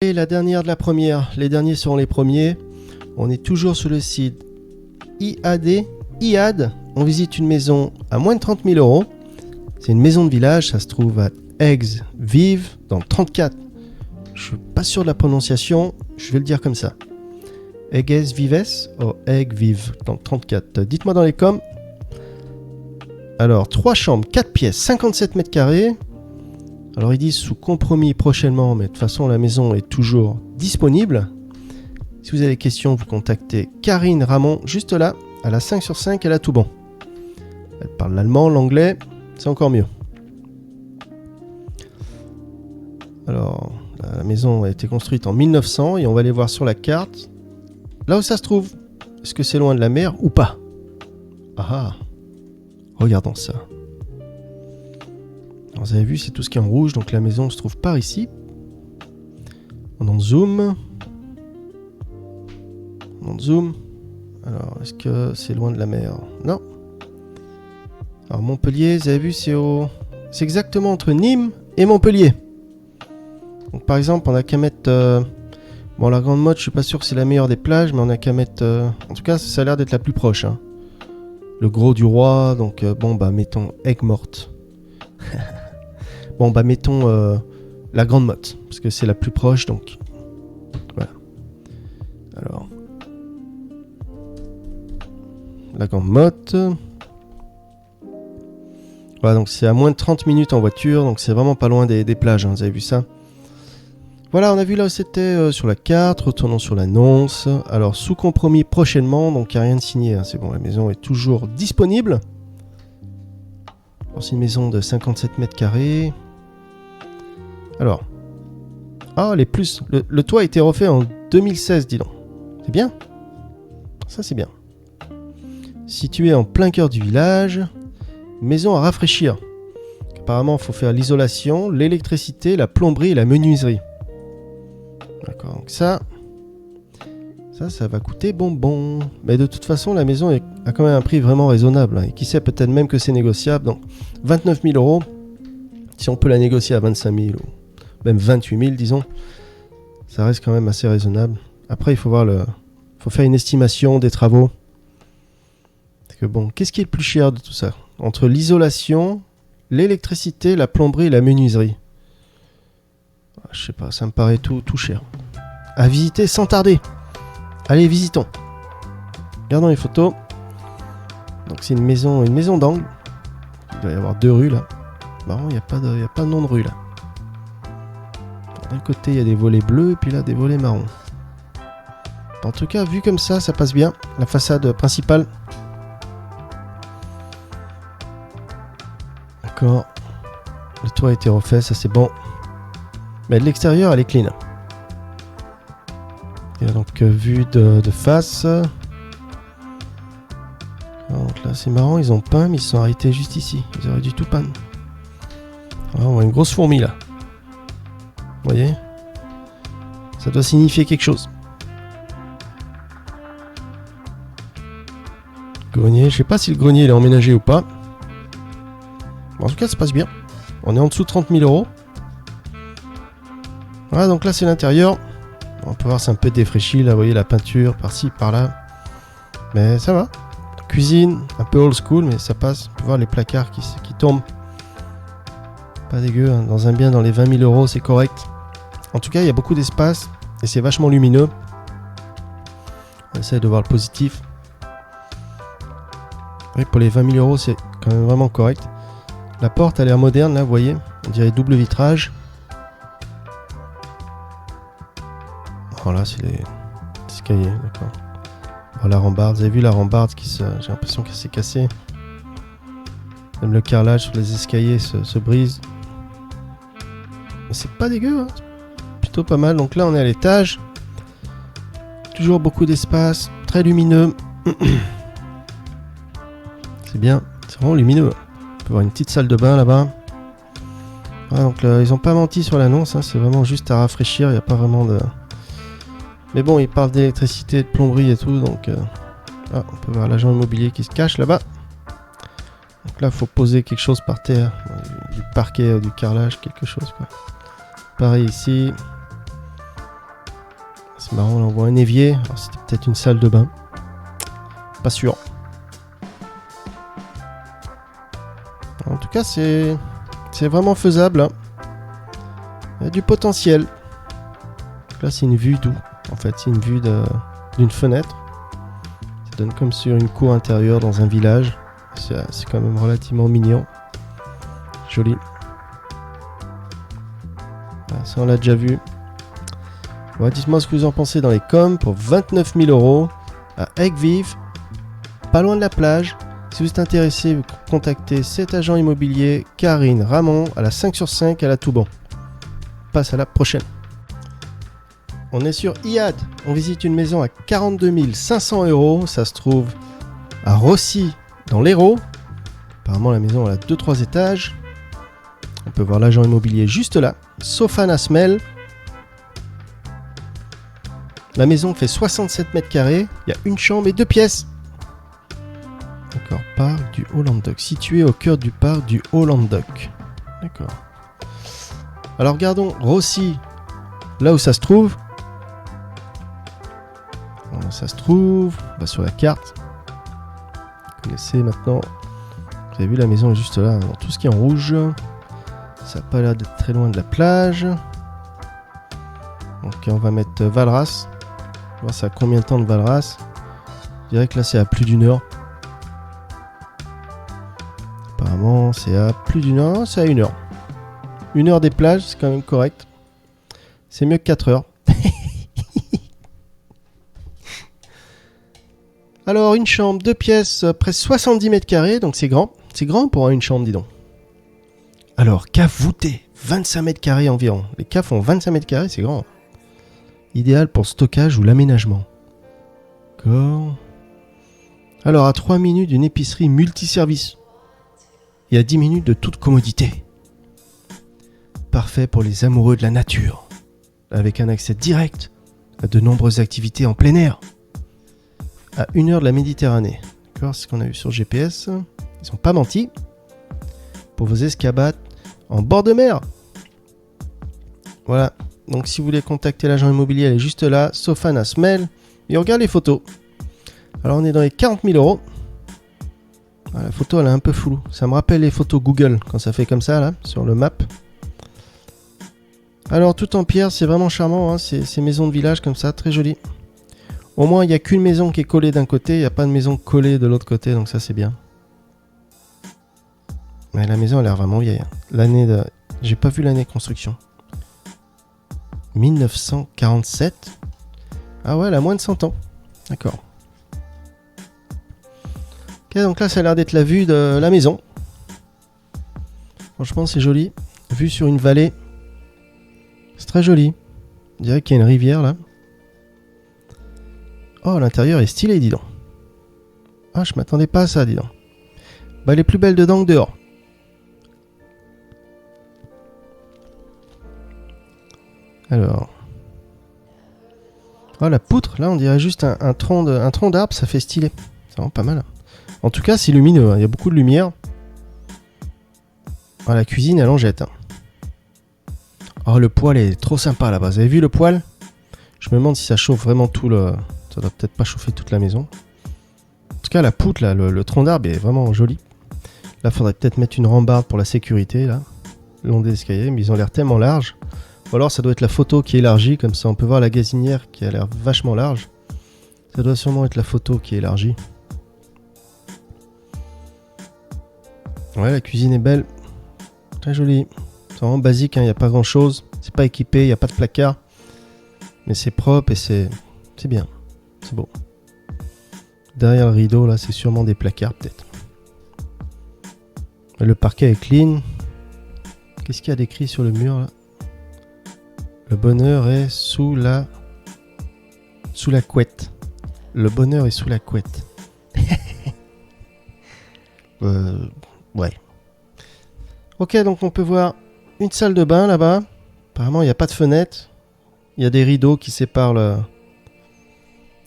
Et la dernière de la première, les derniers seront les premiers. On est toujours sur le site IAD. On visite une maison à moins de 30 000 euros. C'est une maison de village, ça se trouve à Aigues-Vives, dans le 34. Je suis pas sûr de la prononciation, je vais le dire comme ça. Aigues-Vives ou Aigues-Vives, dans le 34. Dites-moi dans les coms. Alors, 3 chambres, 4 pièces, 57 mètres carrés. Alors, ils disent sous compromis prochainement, mais de toute façon, la maison est toujours disponible. Si vous avez des questions, vous contactez Karine Ramon, juste là. Elle a 5 sur 5, elle a tout bon. Elle parle l'allemand, l'anglais, c'est encore mieux. Alors, la maison a été construite en 1900 et on va aller voir sur la carte. Là où ça se trouve, est-ce que c'est loin de la mer ou pas? Ah, regardons ça. Alors, vous avez vu, c'est tout ce qui est en rouge, donc la maison se trouve par ici. On en zoom. Alors, est-ce que c'est loin de la mer? Non. Alors, Montpellier, vous avez vu, c'est exactement entre Nîmes et Montpellier. Donc, par exemple, on a qu'à mettre... Bon, la Grande Motte, je suis pas sûr que c'est la meilleure des plages, mais on a qu'à mettre... En tout cas, ça a l'air d'être la plus proche. Hein. Le Gros du Roi, donc bon, bah, mettons Aigues-Mortes. Bon, bah, mettons la Grande Motte, parce que c'est la plus proche, donc... Voilà. Alors... La Grande Motte. Voilà, donc c'est à moins de 30 minutes en voiture, donc c'est vraiment pas loin des plages, hein, vous avez vu ça? Voilà, on a vu là où c'était sur la carte, retournons sur l'annonce. Alors, sous compromis prochainement, donc il n'y a rien de signé, hein, c'est bon, la maison est toujours disponible. Alors, c'est une maison de 57 mètres carrés. Alors, les plus, le toit a été refait en 2016, dis donc. C'est bien. Ça, c'est bien. Située en plein cœur du village, maison à rafraîchir. Apparemment, il faut faire l'isolation, l'électricité, la plomberie et la menuiserie. D'accord, donc ça va coûter bonbon. Mais de toute façon, la maison a quand même un prix vraiment raisonnable. Hein, et qui sait, peut-être même que c'est négociable. Donc, 29 000 euros, si on peut la négocier à 25 000 ou même 28 000, disons, ça reste quand même assez raisonnable. Après, il faut voir faut faire une estimation des travaux. Parce que bon, qu'est-ce qui est le plus cher de tout ça? Entre l'isolation, l'électricité, la plomberie et la menuiserie. Je sais pas, ça me paraît tout cher. À visiter sans tarder. Allez, visitons. Regardons les photos. Donc c'est une maison d'angle. Il doit y avoir 2 rues là. Bon, il n'y a pas de nom de rue là. D'un côté, il y a des volets bleus et puis là, des volets marrons. En tout cas, vu comme ça passe bien. La façade principale. D'accord. Le toit a été refait, ça c'est bon. Mais de l'extérieur, elle est clean. Et donc, vue de face. Alors, donc là, c'est marrant, ils ont peint, mais ils se sont arrêtés juste ici. Ils auraient dû tout peindre. Alors, on voit une grosse fourmi là. Vous voyez? Ça doit signifier quelque chose. Grenier, je sais pas si le grenier il est emménagé ou pas. Bon, en tout cas, ça passe bien. On est en dessous de 30 000 euros. Voilà, donc là c'est l'intérieur. On peut voir c'est un peu défraîchi, là vous voyez la peinture par-ci, par-là. Mais ça va. Cuisine, un peu old school, mais ça passe. On peut voir les placards qui tombent. Pas dégueu, hein. Dans un bien dans les 20 000 euros, c'est correct. En tout cas, il y a beaucoup d'espace et c'est vachement lumineux. On essaie de voir le positif. Oui, pour les 20 000 euros, c'est quand même vraiment correct. La porte a l'air moderne, là, vous voyez. On dirait double vitrage. Voilà, c'est les escaliers, d'accord. Oh, la rambarde, vous avez vu la rambarde j'ai l'impression qu'elle s'est cassée. Même le carrelage sur les escaliers se brise. Mais c'est pas dégueu, hein. C'est plutôt pas mal. Donc là, on est à l'étage. Toujours beaucoup d'espace, très lumineux. C'est bien, c'est vraiment lumineux. On peut voir une petite salle de bain là-bas. Voilà, donc là, ils n'ont pas menti sur l'annonce, hein. C'est vraiment juste à rafraîchir, il n'y a pas vraiment de... Mais bon, ils parlent d'électricité, de plomberie et tout, donc... on peut voir l'agent immobilier qui se cache là-bas. Donc là, il faut poser quelque chose par terre. Du parquet, du carrelage, quelque chose, quoi. Pareil ici. Bah, on voit un évier. Alors, c'était peut-être une salle de bain. Pas sûr. En tout cas, c'est vraiment faisable. Hein. Il y a du potentiel. Là, c'est une vue d'où? En fait, c'est une vue d'une fenêtre. Ça donne comme sur une cour intérieure dans un village. C'est quand même relativement mignon. Joli. Voilà, ça, on l'a déjà vu. Ouais, dites-moi ce que vous en pensez dans les coms pour 29 000 € à Aigues-Vives, pas loin de la plage. Si vous êtes intéressé, vous contactez cet agent immobilier, Karine Ramon, à la 5/5 à la Touban. On passe à la prochaine. On est sur IAD. On visite une maison à 42 500 €. Ça se trouve à Rossy, dans l'Hérault. Apparemment, la maison elle a 2-3 étages. On peut voir l'agent immobilier juste là. Sofan Asmel. La maison fait 67 mètres carrés. Il y a une chambre et 2 pièces. D'accord, parc du Haut-Languedoc. Situé au cœur du parc du Haut-Languedoc. D'accord. Alors regardons Rossy, là où ça se trouve. Alors, ça se trouve sur la carte. Vous connaissez maintenant. Vous avez vu, la maison est juste là. Alors, tout ce qui est en rouge. Ça n'a pas l'air d'être très loin de la plage. Donc on va mettre Valras. On va voir ça a combien de temps de Valras. Je dirais que là c'est à plus d'une heure. Apparemment c'est à plus d'une heure. Non, c'est à 1 heure. 1 heure des plages, c'est quand même correct. C'est mieux que 4 heures. Alors une chambre, 2 pièces, presque 70 mètres carrés. Donc c'est grand. C'est grand pour une chambre, dis donc. Alors, cave voûtée, 25 mètres carrés environ. Les caves font 25 mètres carrés, c'est grand. Idéal pour stockage ou l'aménagement. D'accord. Alors, à 3 minutes d'une épicerie multiservice. Et à 10 minutes de toute commodité. Parfait pour les amoureux de la nature. Avec un accès direct à de nombreuses activités en plein air. À 1 heure de la Méditerranée. D'accord, c'est ce qu'on a vu sur GPS. Ils n'ont pas menti. Pour vos escapades en bord de mer. Voilà. Donc si vous voulez contacter l'agent immobilier, elle est juste là. Sofan Asmel. Et on regarde les photos. Alors on est dans les 40 000 €. Ah, la photo elle est un peu floue. Ça me rappelle les photos Google quand ça fait comme ça là sur le map. Alors tout en pierre, c'est vraiment charmant. Hein, ces maisons de village comme ça, très jolies. Au moins il n'y a qu'une maison qui est collée d'un côté. Il n'y a pas de maison collée de l'autre côté. Donc ça c'est bien. Mais la maison a l'air vraiment vieille. L'année de... J'ai pas vu l'année de construction. 1947. Ah ouais, elle a moins de 100 ans. D'accord. Ok, donc là, ça a l'air d'être la vue de la maison. Franchement, c'est joli. Vue sur une vallée. C'est très joli. On dirait qu'il y a une rivière là. Oh, l'intérieur est stylé, dis donc. Ah, je m'attendais pas à ça, dis donc. Bah, elle est plus belle dedans que dehors. Alors. Oh, la poutre, là, on dirait juste un tronc d'arbre, ça fait stylé. C'est vraiment pas mal. En tout cas, c'est lumineux, hein. Il y a beaucoup de lumière. Oh, la cuisine, elle en jette. Hein. Oh, le poêle est trop sympa là-bas. Vous avez vu le poêle? Je me demande si ça chauffe vraiment tout le... Ça doit peut-être pas chauffer toute la maison. En tout cas, la poutre, là, le tronc d'arbre est vraiment joli. Là, faudrait peut-être mettre une rambarde pour la sécurité, là. Le long des escaliers, mais ils ont l'air tellement larges. Ou alors ça doit être la photo qui est élargie, comme ça on peut voir la gazinière qui a l'air vachement large. Ça doit sûrement être la photo qui est élargie. Ouais, la cuisine est belle. Très jolie. C'est vraiment basique, hein, il n'y a pas grand chose. C'est pas équipé, il n'y a pas de placard. Mais c'est propre et c'est bien. C'est beau. Derrière le rideau, là, c'est sûrement des placards peut-être. Le parquet est clean. Qu'est-ce qu'il y a d'écrit sur le mur là? Le bonheur est sous la couette. Le bonheur est sous la couette. Ouais. Ok, donc on peut voir une salle de bain là-bas. Apparemment, il n'y a pas de fenêtre. Il y a des rideaux qui séparent le...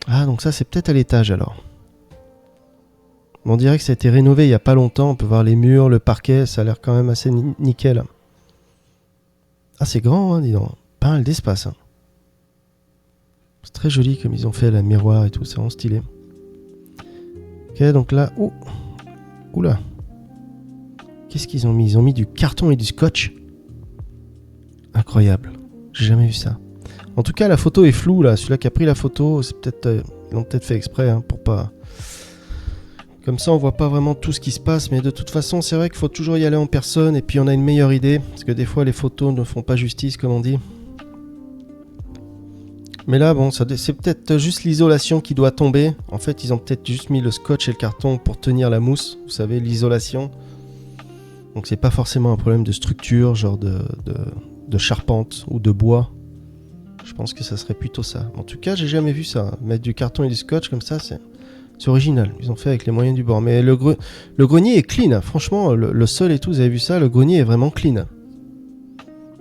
Ah, donc ça, c'est peut-être à l'étage alors. On dirait que ça a été rénové il n'y a pas longtemps. On peut voir les murs, le parquet. Ça a l'air quand même assez nickel. Ah, c'est grand, hein, dis donc. Pas mal d'espace. Hein. C'est très joli comme ils ont fait la miroir et tout, c'est vraiment stylé. Ok, donc là... Oula. Qu'est-ce qu'ils ont mis? Ils ont mis du carton et du scotch. Incroyable. J'ai jamais vu ça. En tout cas, la photo est floue là. Celui-là qui a pris la photo, c'est peut-être... ils l'ont peut-être fait exprès hein, pour pas... Comme ça, on voit pas vraiment tout ce qui se passe. Mais de toute façon, c'est vrai qu'il faut toujours y aller en personne. Et puis, on a une meilleure idée. Parce que des fois, les photos ne font pas justice, comme on dit. Mais là, bon, c'est peut-être juste l'isolation qui doit tomber. En fait, ils ont peut-être juste mis le scotch et le carton pour tenir la mousse. Vous savez, l'isolation. Donc, c'est pas forcément un problème de structure, genre de charpente ou de bois. Je pense que ça serait plutôt ça. En tout cas, j'ai jamais vu ça. Mettre du carton et du scotch comme ça, c'est original. Ils ont fait avec les moyens du bord. Mais le grenier est clean. Hein. Franchement, le sol et tout, vous avez vu ça? Le grenier est vraiment clean.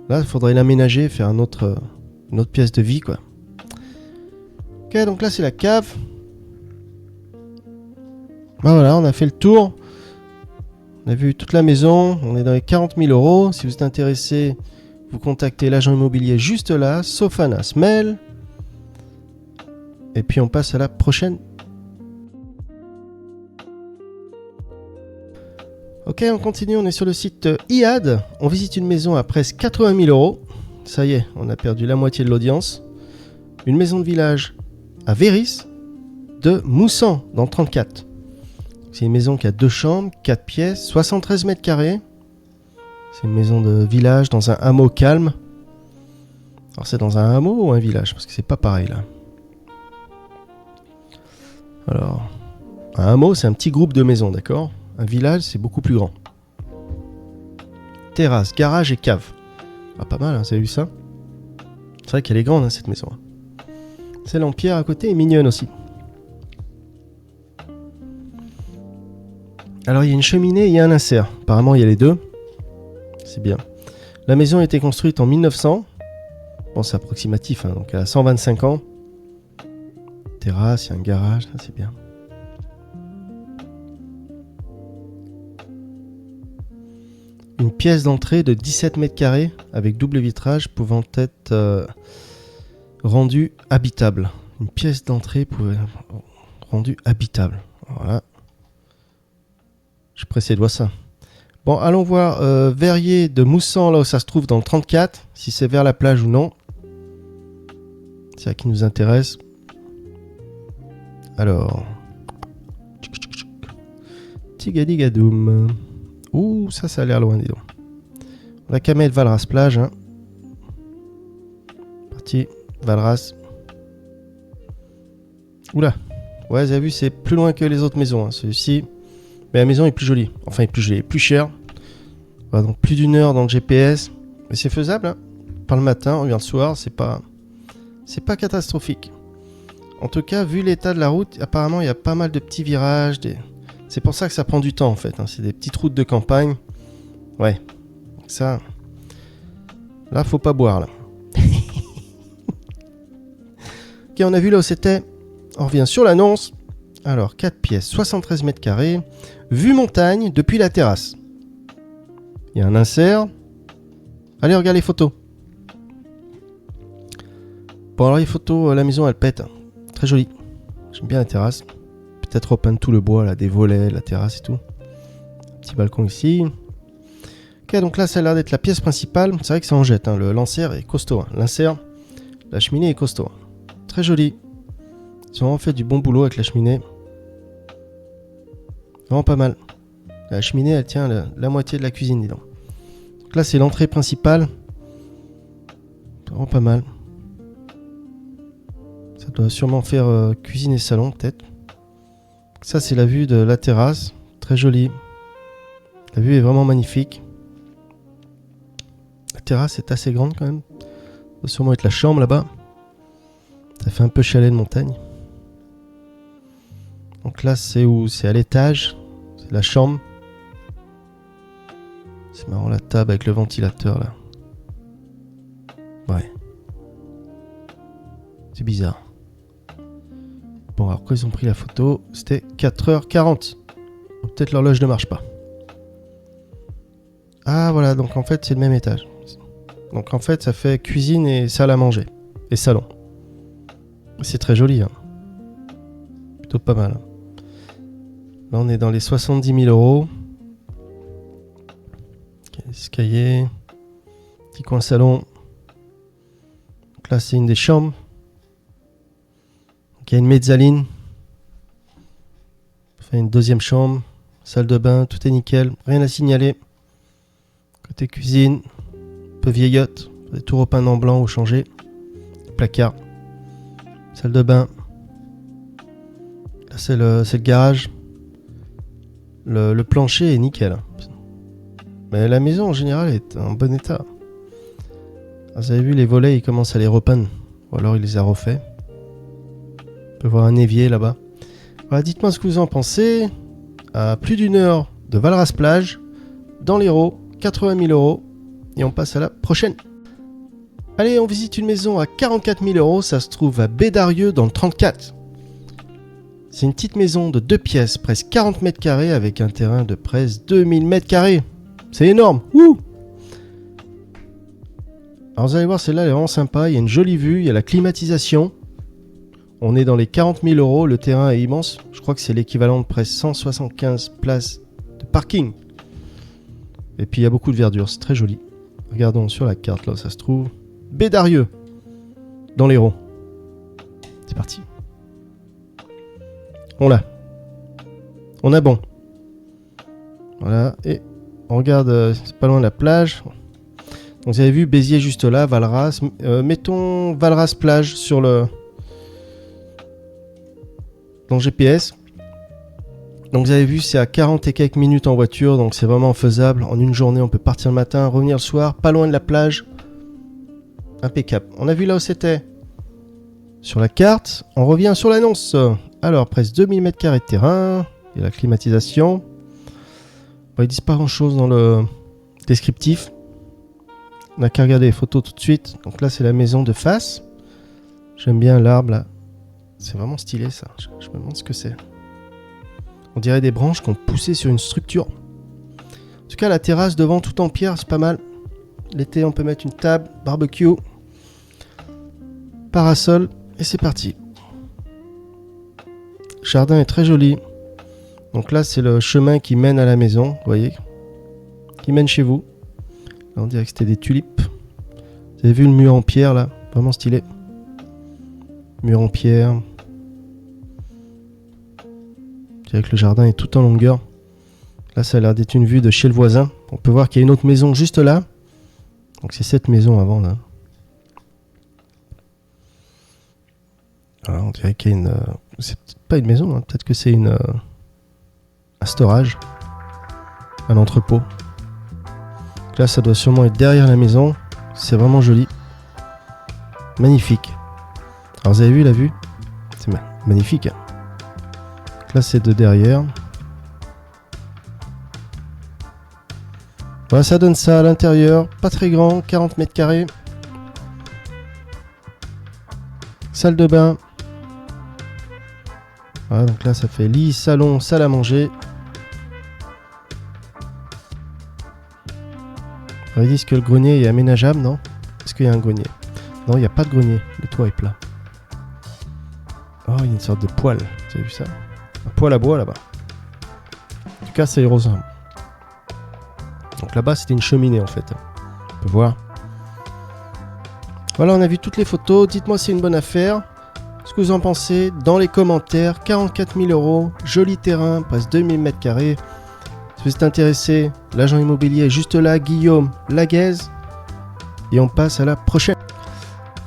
Là, il faudrait l'aménager, faire une autre pièce de vie, quoi. Ok, donc là c'est la cave. Ben voilà, on a fait le tour. On a vu toute la maison. On est dans les 40 000 euros. Si vous êtes intéressé, vous contactez l'agent immobilier juste là, Sofana Smel. Et puis on passe à la prochaine. Ok, on continue. On est sur le site IAD. On visite une maison à presque 80 000 euros. Ça y est, on a perdu la moitié de l'audience. Une maison de village à Véris de Moussan dans le 34. C'est une maison qui a 2 chambres, 4 pièces, 73 mètres carrés. C'est une maison de village dans un hameau calme. Alors c'est dans un hameau ou un village? Parce que c'est pas pareil là. Alors, un hameau c'est un petit groupe de maisons, d'accord? Un village c'est beaucoup plus grand. Terrasse, garage et cave. Ah, pas mal, hein, vous avez vu ça? C'est vrai qu'elle est grande hein, cette maison. Celle en pierre à côté est mignonne aussi. Alors il y a une cheminée et il y a un insert. Apparemment il y a les deux. C'est bien. La maison a été construite en 1900. Bon c'est approximatif, hein, donc elle a 125 ans. Terrasse, il y a un garage, ça c'est bien. Une pièce d'entrée de 17 mètres carrés avec double vitrage pouvant être... rendu habitable. Une pièce d'entrée pouvait être rendue habitable. Voilà. Je presse les doigts ça. Bon, allons voir Verrier de Moussan, là où ça se trouve dans le 34, si c'est vers la plage ou non. C'est ça qui nous intéresse. Alors. Tigadigadoum. Ouh, ça a l'air loin, dis donc. On a qu'à mettre Valras plage. Hein. Parti. Valras. Oula. Ouais, vous avez vu, c'est plus loin que les autres maisons. Hein. Celui-ci. Mais la maison est plus jolie. Enfin, elle est plus jolie. Elle est plus chère. Voilà, donc plus d'une heure dans le GPS. Mais c'est faisable. Hein. Par le matin, on vient le soir. C'est pas catastrophique. En tout cas, vu l'état de la route, apparemment, il y a pas mal de petits virages. C'est pour ça que ça prend du temps, en fait. Hein. C'est des petites routes de campagne. Ouais. Ça. Là, faut pas boire, là. Ok, on a vu là où c'était. On revient sur l'annonce. Alors, 4 pièces, 73 mètres carrés. Vue montagne depuis la terrasse. Il y a un insert. Allez, regarde les photos. Bon, alors les photos, la maison, elle pète. Très jolie. J'aime bien la terrasse. Peut-être repeindre tout le bois, là, des volets, la terrasse et tout. Petit balcon ici. Ok, donc là, ça a l'air d'être la pièce principale. C'est vrai que ça en jette. Hein. L'insert est costaud. Hein. L'insert, la cheminée est costaud. Très joli. Ils ont vraiment fait du bon boulot avec la cheminée. Vraiment pas mal. La cheminée, elle tient la moitié de la cuisine, dis donc. Donc là, c'est l'entrée principale. Vraiment pas mal. Ça doit sûrement faire cuisine et salon, peut-être. Ça, c'est la vue de la terrasse. Très jolie. La vue est vraiment magnifique. La terrasse est assez grande quand même. Ça doit sûrement être la chambre là-bas. Ça fait un peu chalet de montagne. Donc là, c'est où? C'est à l'étage. C'est la chambre. C'est marrant, la table avec le ventilateur là. Ouais. C'est bizarre. Bon, alors quand ils ont pris la photo, c'était 4h40. Peut-être l'horloge ne marche pas. Ah voilà, donc en fait c'est le même étage. Donc en fait ça fait cuisine et salle à manger. Et salon. C'est très joli, hein. Plutôt pas mal. Là, on est dans les 70 000 euros. Escalier. Petit coin salon. Donc là, c'est une des chambres. Donc, il y a une mezzanine. Enfin, une deuxième chambre. Salle de bain, tout est nickel. Rien à signaler. Côté cuisine. Un peu vieillotte. Des tout repeints en blanc ou changé. Placard. Salle de bain. Là, c'est le garage. Le plancher est nickel. Mais la maison en général est en bon état. Vous avez vu, les volets, ils commencent à les repeindre. Ou alors il les a refaits. On peut voir un évier là-bas. Voilà, dites-moi ce que vous en pensez. À plus d'une heure de Valras-Plage, dans l'Hérault, 80 000 euros. Et on passe à la prochaine. Allez, on visite une maison à 44 000 euros. Ça se trouve à Bédarieux dans le 34. C'est une petite maison de 2 pièces, presque 40 mètres carrés, avec un terrain de presque 2000 mètres carrés. C'est énorme. Wouh! Alors vous allez voir, celle-là elle est vraiment sympa. Il y a une jolie vue, il y a la climatisation. On est dans les 40 000 euros. Le terrain est immense. Je crois que c'est l'équivalent de presque 175 places de parking. Et puis il y a beaucoup de verdure, c'est très joli. Regardons sur la carte, là où ça se trouve. Bédarieux, dans l'Hérault. C'est parti. On l'a. On a bon. Voilà, et on regarde, c'est pas loin de la plage. Donc vous avez vu Béziers juste là, Valras. Mettons Valras plage sur le... dans le GPS. Donc vous avez vu, c'est à 40 et quelques minutes en voiture, donc c'est vraiment faisable. En une journée, on peut partir le matin, revenir le soir, pas loin de la plage. Impeccable. On a vu là où c'était. Sur la carte, on revient sur l'annonce. Alors, presque 2000 m² de terrain. Il y a la climatisation. Bon, ils disent pas grand chose dans le descriptif. On n'a qu'à regarder les photos tout de suite. Donc là, c'est la maison de face. J'aime bien l'arbre là. C'est vraiment stylé ça. Je me demande ce que c'est. On dirait des branches qui ont poussé sur une structure. En tout cas, la terrasse devant tout en pierre, c'est pas mal. L'été, on peut mettre une table, barbecue, parasol, et c'est parti. Le jardin est très joli. Donc là, c'est le chemin qui mène à la maison, vous voyez, qui mène chez vous. Là, on dirait que c'était des tulipes. Vous avez vu le mur en pierre là, vraiment stylé. Mur en pierre. Je dirais que le jardin est tout en longueur. Là, ça a l'air d'être une vue de chez le voisin. On peut voir qu'il y a une autre maison juste là. Donc c'est cette maison avant là. Alors, on dirait qu'il y a une... c'est peut-être pas une maison, hein. Peut-être que c'est un storage. Un entrepôt. Donc là, ça doit sûrement être derrière la maison. C'est vraiment joli. Magnifique. Alors vous avez vu la vue? C'est magnifique. Donc là, c'est de derrière. Voilà, ça donne ça à l'intérieur. Pas très grand, 40 m². Salle de bain. Voilà, donc là, ça fait lit, salon, salle à manger. Alors, ils disent que le grenier est aménageable, non? Est-ce qu'il y a un grenier? Non, il n'y a pas de grenier. Le toit est plat. Oh, il y a une sorte de poêle. Vous avez vu ça? Un poêle à bois là-bas. En tout cas, c'est aérosol. Donc là-bas, c'était une cheminée en fait. On peut voir. Voilà, on a vu toutes les photos. Dites-moi si c'est une bonne affaire. Ce que vous en pensez dans les commentaires. 44 000 euros. Joli terrain, presque 2000 m². Si vous êtes intéressé, l'agent immobilier est juste là, Guillaume Laguaise. Et on passe à la prochaine.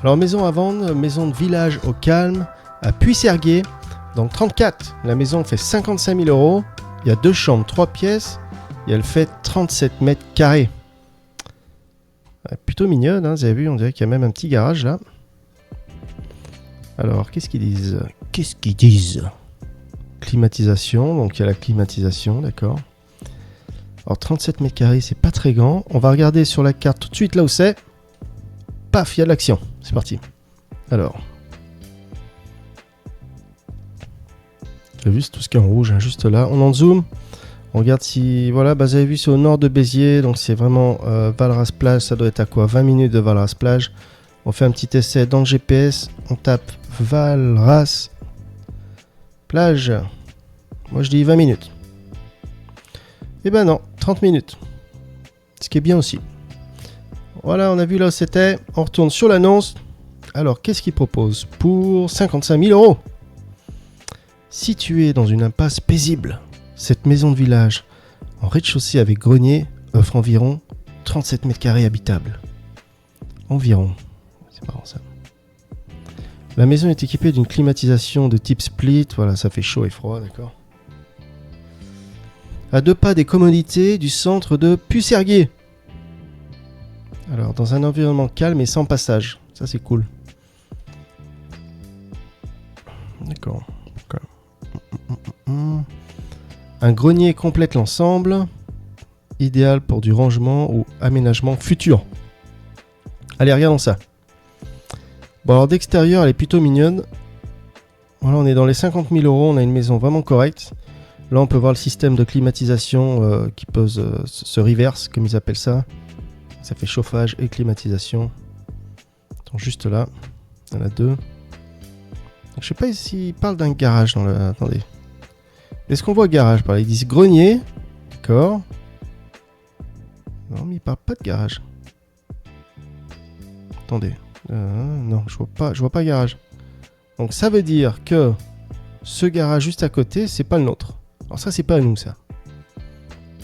Alors, maison à vendre, maison de village au calme, à Puisserguier, dans le 34. La maison fait 55 000 euros. Il y a 2 chambres, 3 pièces. Et elle fait 37 m². Plutôt mignonne, hein, vous avez vu, on dirait qu'il y a même un petit garage là. Alors, qu'est-ce qu'ils disent? Climatisation, donc il y a la climatisation, d'accord. Alors 37 m², c'est pas très grand. On va regarder sur la carte tout de suite là où c'est. Paf, il y a de l'action. C'est parti. Alors. Vous avez vu, c'est tout ce qui est en rouge, hein, juste là. On en zoom. On regarde si... Voilà, bah, vous avez vu, c'est au nord de Béziers. Donc c'est vraiment Valras-Plage. Ça doit être à quoi? 20 minutes de Valras-Plage. On fait un petit essai dans le GPS. On tape Valras. Plage. Moi je dis 20 minutes. Eh ben non, 30 minutes. Ce qui est bien aussi. Voilà, on a vu là où c'était. On retourne sur l'annonce. Alors, qu'est-ce qu'il propose pour 55 000 €? Située dans une impasse paisible, cette maison de village en rez-de-chaussée avec grenier offre environ 37 mètres carrés habitables. Environ. C'est marrant ça. La maison est équipée d'une climatisation de type split. Voilà, ça fait chaud et froid, d'accord. À 2 pas des commodités du centre de Pusserguier. Alors, dans un environnement calme et sans passage. Ça, c'est cool. D'accord. Un grenier complète l'ensemble. Idéal pour du rangement ou aménagement futur. Allez, regardons ça. Bon, alors d'extérieur, elle est plutôt mignonne. Voilà, on est dans les 50 000 €. On a une maison vraiment correcte. Là, on peut voir le système de climatisation qui pose ce reverse, comme ils appellent ça. Ça fait chauffage et climatisation. Attends, juste là. Il y en a 2. Je sais pas s'ils parlent d'un garage dans le... Attendez. Est-ce qu'on voit garage par là? Ils disent grenier. D'accord. Non, mais ils parlent pas de garage. Attendez. Non, je vois pas garage. Donc ça veut dire que ce garage juste à côté, c'est pas le nôtre. Alors ça, c'est pas à nous, ça.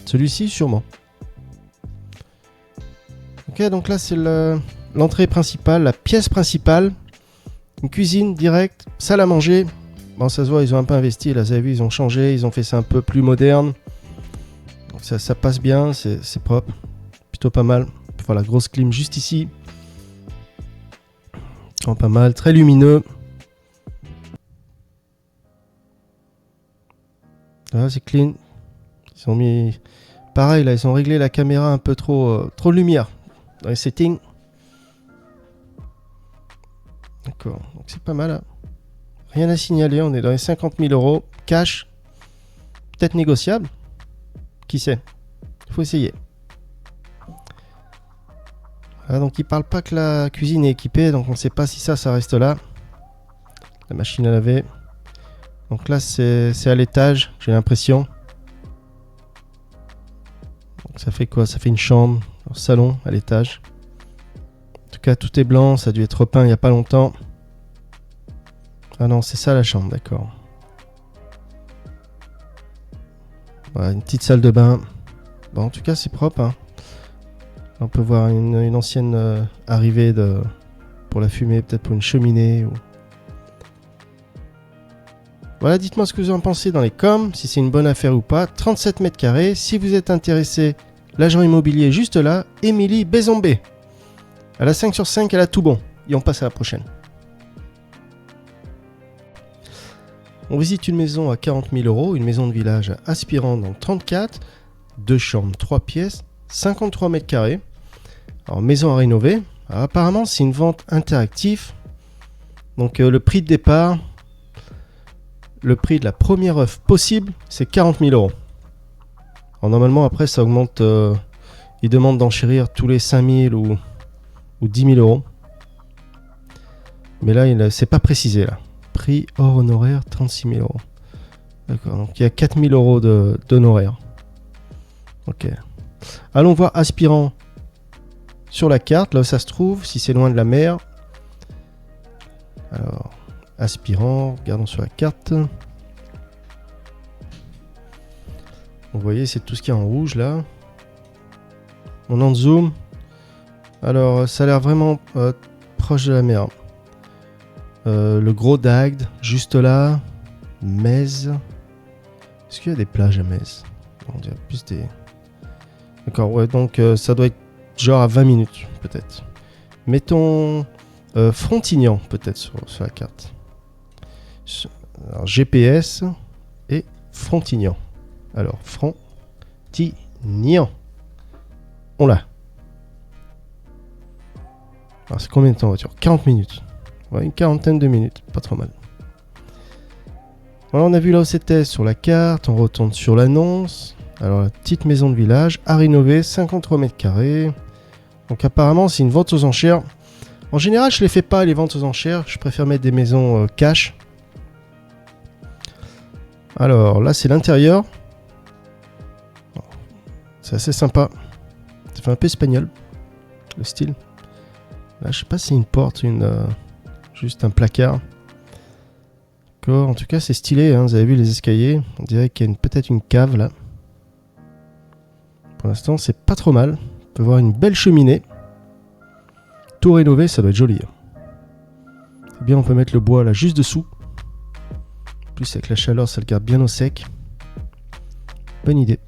Celui-ci, sûrement. Ok, donc là, c'est l'entrée principale, la pièce principale. Une cuisine directe, salle à manger. Bon, ça se voit, ils ont un peu investi. Là, vous avez vu, ils ont changé. Ils ont fait ça un peu plus moderne. Donc ça passe bien, c'est propre. Plutôt pas mal. Voilà, grosse clim juste ici. Oh, pas mal, très lumineux. Là, c'est clean. Ils ont mis... Pareil, là, ils ont réglé la caméra un peu trop de lumière dans les settings. D'accord, donc c'est pas mal. Hein. Rien à signaler, on est dans les 50 000 €. Cash. Peut-être négociable. Qui sait? Il faut essayer. Voilà, donc il parle pas que la cuisine est équipée, donc on ne sait pas si ça reste là. La machine à laver. Donc là, c'est à l'étage, j'ai l'impression. Donc ça fait quoi? Ça fait une chambre, un salon à l'étage. En tout cas, tout est blanc, ça a dû être repeint il n'y a pas longtemps. Ah non, c'est ça la chambre, d'accord. Voilà, une petite salle de bain. Bon, en tout cas, c'est propre. Hein. On peut voir une ancienne arrivée pour la fumée, peut-être pour une cheminée. Ou... Voilà, dites-moi ce que vous en pensez dans les coms, si c'est une bonne affaire ou pas. 37 mètres carrés. Si vous êtes intéressé, l'agent immobilier est juste là. Émilie Bézombé. Elle a 5 sur 5, elle a tout bon. Et on passe à la prochaine. On visite une maison à 40 000 €, une maison de village à Aspirant dans le 34. 2 chambres, 3 pièces, 53 mètres carrés. Alors, maison à rénover. Alors, apparemment, c'est une vente interactive. Donc, le prix de départ, le prix de la première offre possible, c'est 40 000 €. Alors, normalement, après, ça augmente. Ils demandent d'enchérir tous les 5 000 ou 10 000 €. Mais là, c'est pas précisé. Là. Prix hors honoraire, 36 000 €. D'accord, donc il y a 4 000 € d'honoraires. Ok. Allons voir Aspirant sur la carte, là où ça se trouve, si c'est loin de la mer. Alors, Aspirant, regardons sur la carte. Vous voyez, c'est tout ce qui est en rouge là. On en zoom. Alors, ça a l'air vraiment proche de la mer. Le gros d'Agde, juste là. Metz. Est-ce qu'il y a des plages à Metz? On dirait plus des... D'accord, ouais, donc ça doit être genre à 20 minutes, peut-être. Mettons Frontignan, peut-être, sur la carte. Alors, GPS et Frontignan. Alors, Frontignan. On l'a. Alors, c'est combien de temps en voiture? 40 minutes. Ouais, une quarantaine de minutes, pas trop mal. Voilà, on a vu là où c'était sur la carte, on retourne sur l'annonce. Alors, la petite maison de village à rénover, 53 mètres carrés. Donc, apparemment, c'est une vente aux enchères. En général, je les fais pas les ventes aux enchères. Je préfère mettre des maisons cash. Alors là, c'est l'intérieur. C'est assez sympa. Ça fait un peu espagnol, le style. Là, je sais pas si c'est une porte, juste un placard. D'accord. En tout cas, c'est stylé. Hein. Vous avez vu les escaliers. On dirait qu'il y a peut-être une cave là. Pour l'instant, c'est pas trop mal. On peut voir une belle cheminée. Tout rénové, ça doit être joli. C'est bien, on peut mettre le bois là juste dessous. En plus, avec la chaleur, ça le garde bien au sec. Bonne idée.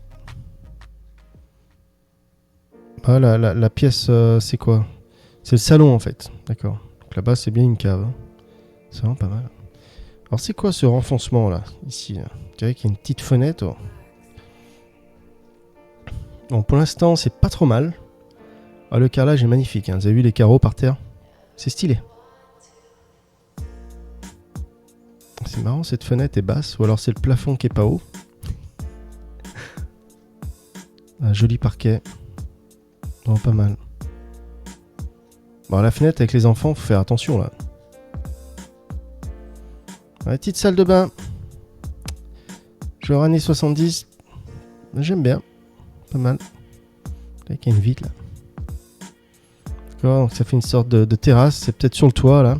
Ah, la pièce, c'est quoi? C'est le salon en fait. D'accord. Donc là-bas, c'est bien une cave. Hein. C'est vraiment pas mal. Alors, c'est quoi ce renfoncement là? Ici, là. Je dirais qu'il y a une petite fenêtre. Oh. Bon, pour l'instant, c'est pas trop mal. Ah, le carrelage est magnifique. Hein. Vous avez vu les carreaux par terre? C'est stylé. C'est marrant, cette fenêtre est basse. Ou alors c'est le plafond qui est pas haut. Un joli parquet. Bon, pas mal. Bon, la fenêtre avec les enfants, faut faire attention là. La petite salle de bain. Genre années 70. J'aime bien. Pas mal. Avec une vitre là. D'accord, donc ça fait une sorte de terrasse. C'est peut-être sur le toit là.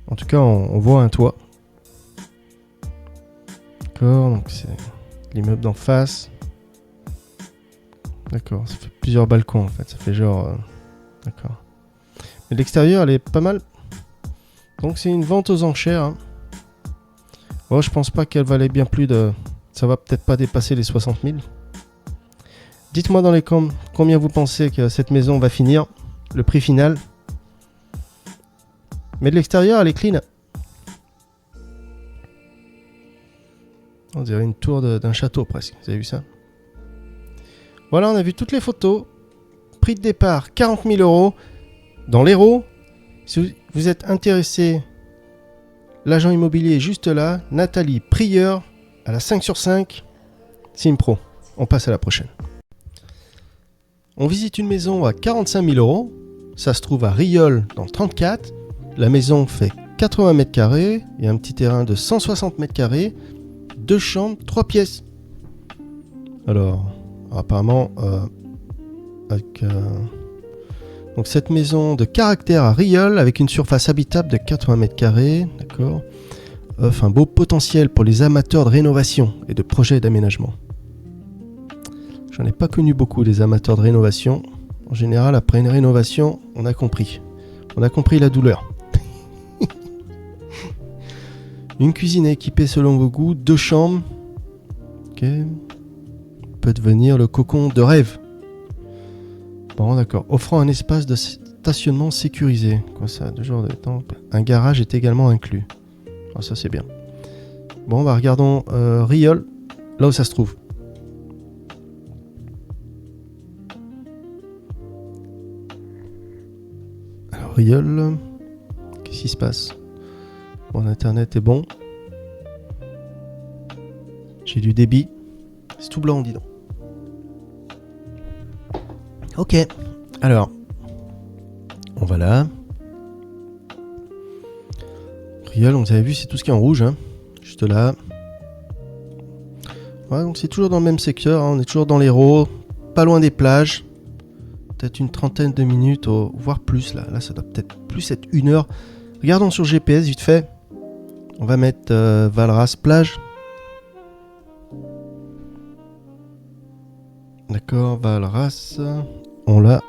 En tout cas, on voit un toit. D'accord, donc c'est l'immeuble d'en face. D'accord, ça fait plusieurs balcons en fait. Ça fait genre. D'accord. Mais l'extérieur, elle est pas mal. Donc c'est une vente aux enchères. Hein. Bon, je pense pas qu'elle valait bien plus de. Ça va peut-être pas dépasser les 60 000. Dites-moi dans les combien vous pensez que cette maison va finir. Le prix final. Mais de l'extérieur, elle est clean. On dirait une tour d'un château presque. Vous avez vu ça? Voilà, on a vu toutes les photos. Prix de départ, 40 000 €. Dans l'Hérault, si vous êtes intéressé, l'agent immobilier est juste là. Nathalie Prieur, à la 5/5. Simpro. On passe à la prochaine. On visite une maison à 45 000 €. Ça se trouve à Rieul, dans le 34. La maison fait 80 mètres carrés. Il y a un petit terrain de 160 mètres carrés. 2 chambres, 3 pièces. Alors apparemment, donc cette maison de caractère à Rieul, avec une surface habitable de 80 mètres carrés, d'accord, offre un beau potentiel pour les amateurs de rénovation et de projets d'aménagement. J'en ai pas connu beaucoup des amateurs de rénovation. En général, après une rénovation, on a compris. On a compris la douleur. Une cuisine équipée selon vos goûts, 2 chambres. Ok. Peut devenir le cocon de rêve. Bon, d'accord. Offrant un espace de stationnement sécurisé. Quoi ça, 2 jours de temps. Un garage est également inclus. Ah, ça c'est bien. Bon, bah regardons Rieul, là où ça se trouve. Alors Rieul, qu'est-ce qui se passe? Bon, internet est bon. J'ai du débit. C'est tout blanc, dis donc. Ok, alors, on va là. Rieul, on vous avait vu, c'est tout ce qui est en rouge, hein. Juste là. Ouais, donc c'est toujours dans le même secteur, hein. On est toujours dans l'Hérault, pas loin des plages. Peut-être une trentaine de minutes, voire plus, là. Là, ça doit peut-être plus être 1 heure. Regardons sur GPS, vite fait. On va mettre Valras plage. D'accord, Valras. On l'a.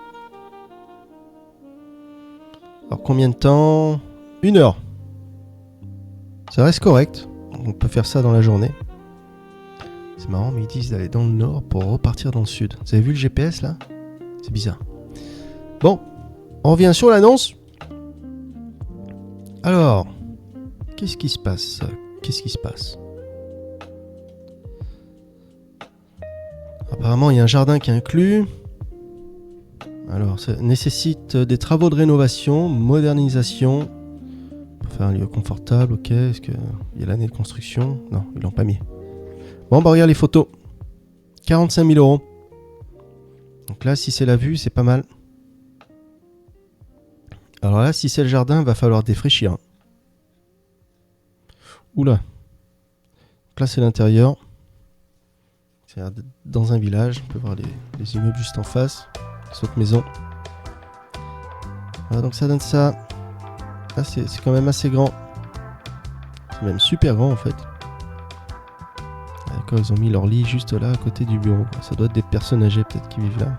Alors combien de temps? 1 heure. Ça reste correct. On peut faire ça dans la journée. C'est marrant, mais ils disent d'aller dans le nord pour repartir dans le sud. Vous avez vu le GPS là? C'est bizarre. Bon, on revient sur l'annonce. Alors, qu'est-ce qui se passe? Qu'est-ce qui se passe? Apparemment, il y a un jardin qui est inclus. Alors, ça nécessite des travaux de rénovation, modernisation. Pour faire un lieu confortable, ok. Est-ce qu'il y a l'année de construction? Non, ils l'ont pas mis. Bon, bah regarde les photos. 45 000 €. Donc là, si c'est la vue, c'est pas mal. Alors là, si c'est le jardin, va falloir défraîchir. Oula. Donc là, c'est l'intérieur. C'est dans un village. On peut voir les immeubles juste en face. Les autres maisons. Voilà, donc ça donne ça. Là, c'est quand même assez grand. C'est même super grand en fait. D'accord, ils ont mis leur lit juste là à côté du bureau. Ça doit être des personnes âgées peut-être qui vivent là.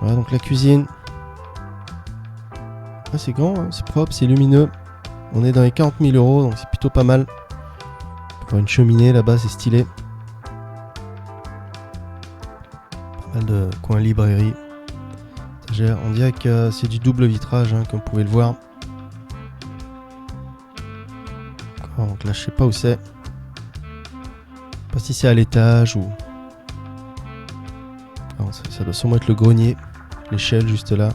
Voilà, donc la cuisine. Ah, c'est grand, hein, c'est propre, c'est lumineux. On est dans les 40 000 €, donc c'est plutôt pas mal. Pour une cheminée là-bas, c'est stylé. Pas mal de coins librairie. On dirait que c'est du double vitrage, hein, comme vous pouvez le voir. Donc là, je sais pas où c'est. Je sais pas si c'est à l'étage ou... Alors, ça doit sûrement être le grenier. L'échelle juste là.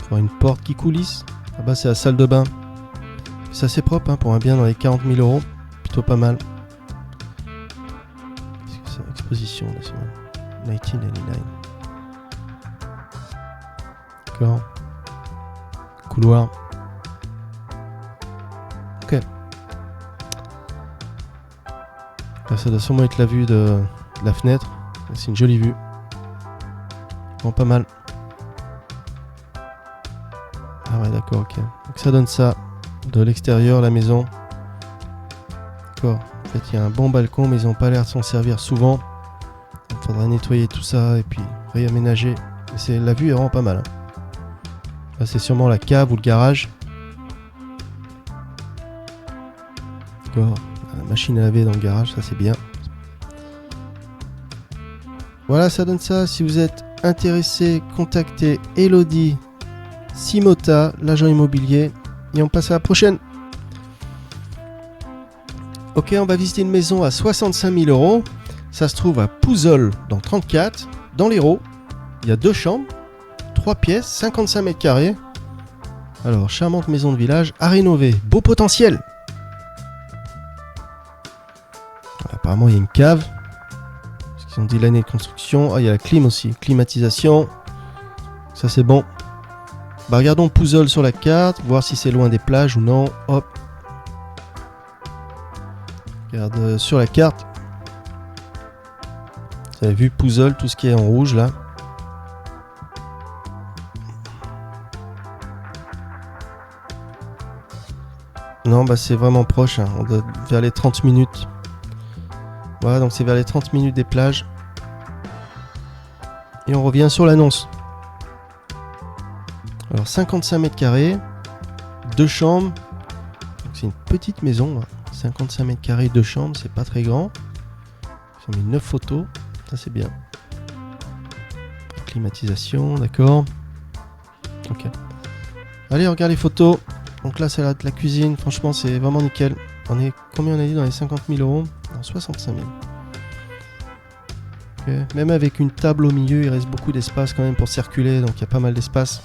Voir une porte qui coulisse. Là-bas, c'est la salle de bain. C'est assez propre, hein, pour un bien dans les 40 000 €. Plutôt pas mal. Qu'est-ce que c'est? Exposition, là, c'est 1999. D'accord. Couloir. Ok. Là, ça doit sûrement être la vue de la fenêtre. C'est une jolie vue. Bon, pas mal. Ah ouais, d'accord, ok. Donc ça donne ça. De l'extérieur, la maison. D'accord. En fait, il y a un bon balcon, mais ils n'ont pas l'air de s'en servir souvent. Il faudra nettoyer tout ça et puis réaménager. Mais la vue est vraiment pas mal. Hein. Là, c'est sûrement la cave ou le garage. D'accord. La machine à laver dans le garage, ça c'est bien. Voilà, ça donne ça. Si vous êtes intéressé, contactez Elodie Simota, l'agent immobilier. Et on passe à la prochaine. Ok, on va visiter une maison à 65 000 €. Ça se trouve à Pouzol, dans 34, dans l'Hérault. Il y a 2 chambres, 3 pièces, 55 mètres carrés. Alors, charmante maison de village à rénover. Beau potentiel. Voilà, apparemment, il y a une cave. Parce qu'ils ont dit l'année de construction. Ah, il y a la clim aussi. Climatisation. Ça, c'est bon. Bah, regardons Pouzol sur la carte. Voir si c'est loin des plages ou non. Hop. Regarde sur la carte. Vous avez vu Pouzol, tout ce qui est en rouge là. Non, bah c'est vraiment proche, hein. On doit vers les 30 minutes. Voilà, donc c'est vers les 30 minutes des plages. Et on revient sur l'annonce. Alors 55 mètres carrés, 2 chambres. Donc c'est une petite maison. 55 mètres carrés, 2 chambres, c'est pas très grand. Ils ont mis 9 photos, ça c'est bien. Climatisation, d'accord. Ok. Allez, on regarde les photos. Donc là, c'est la cuisine. Franchement, c'est vraiment nickel. On est combien on a dit dans les 50 000 €? Non, 65 000. Okay. Même avec une table au milieu, il reste beaucoup d'espace quand même pour circuler. Donc il y a pas mal d'espace.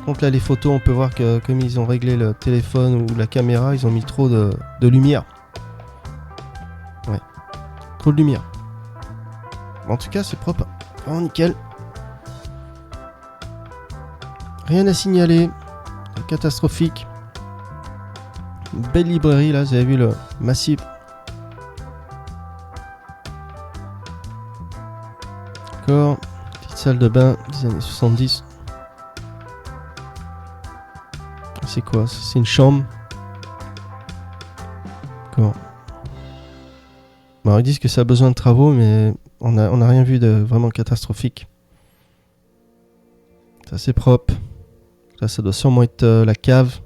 Donc là, les photos, on peut voir que comme ils ont réglé le téléphone ou la caméra, ils ont mis trop de lumière. Ouais. Trop de lumière. En tout cas, c'est propre. Vraiment nickel. Rien à signaler. Catastrophique. Une belle librairie là, vous avez vu le massif. D'accord. Petite salle de bain des années 70. C'est quoi? C'est une chambre. D'accord. Bon, ils disent que ça a besoin de travaux, mais on a rien vu de vraiment catastrophique. C'est assez propre. Là, ça doit sûrement être la cave.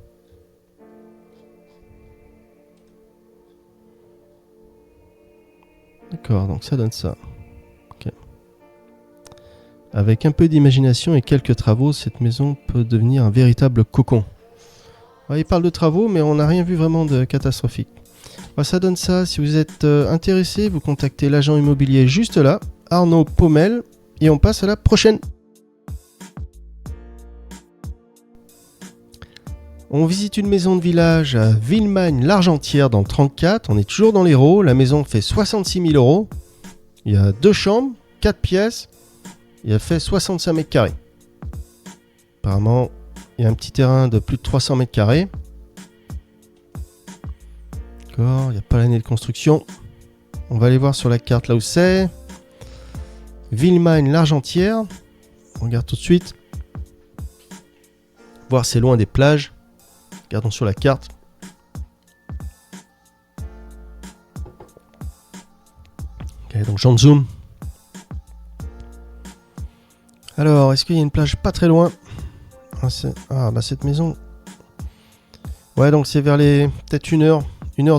D'accord, donc ça donne ça. Ok. Avec un peu d'imagination et quelques travaux, cette maison peut devenir un véritable cocon. Ouais, il parle de travaux, mais on n'a rien vu vraiment de catastrophique. Ouais, ça donne ça. Si vous êtes intéressé, vous contactez l'agent immobilier juste là, Arnaud Paumel, et on passe à la prochaine. On visite une maison de village à Villemagne-l'Argentière dans le 34. On est toujours dans l'Hérault. La maison fait 66 000 €. Il y a 2 chambres, 4 pièces. Il a fait 65 mètres carrés. Apparemment, il y a un petit terrain de plus de 300 mètres carrés. D'accord, il n'y a pas l'année de construction. On va aller voir sur la carte là où c'est. Villemagne-l'Argentière. On regarde tout de suite. Voir c'est loin des plages. Regardons sur la carte. Ok, donc j'en zoom. Alors, est-ce qu'il y a une plage pas très loin? Cette maison. Ouais, donc c'est vers les peut-être une heure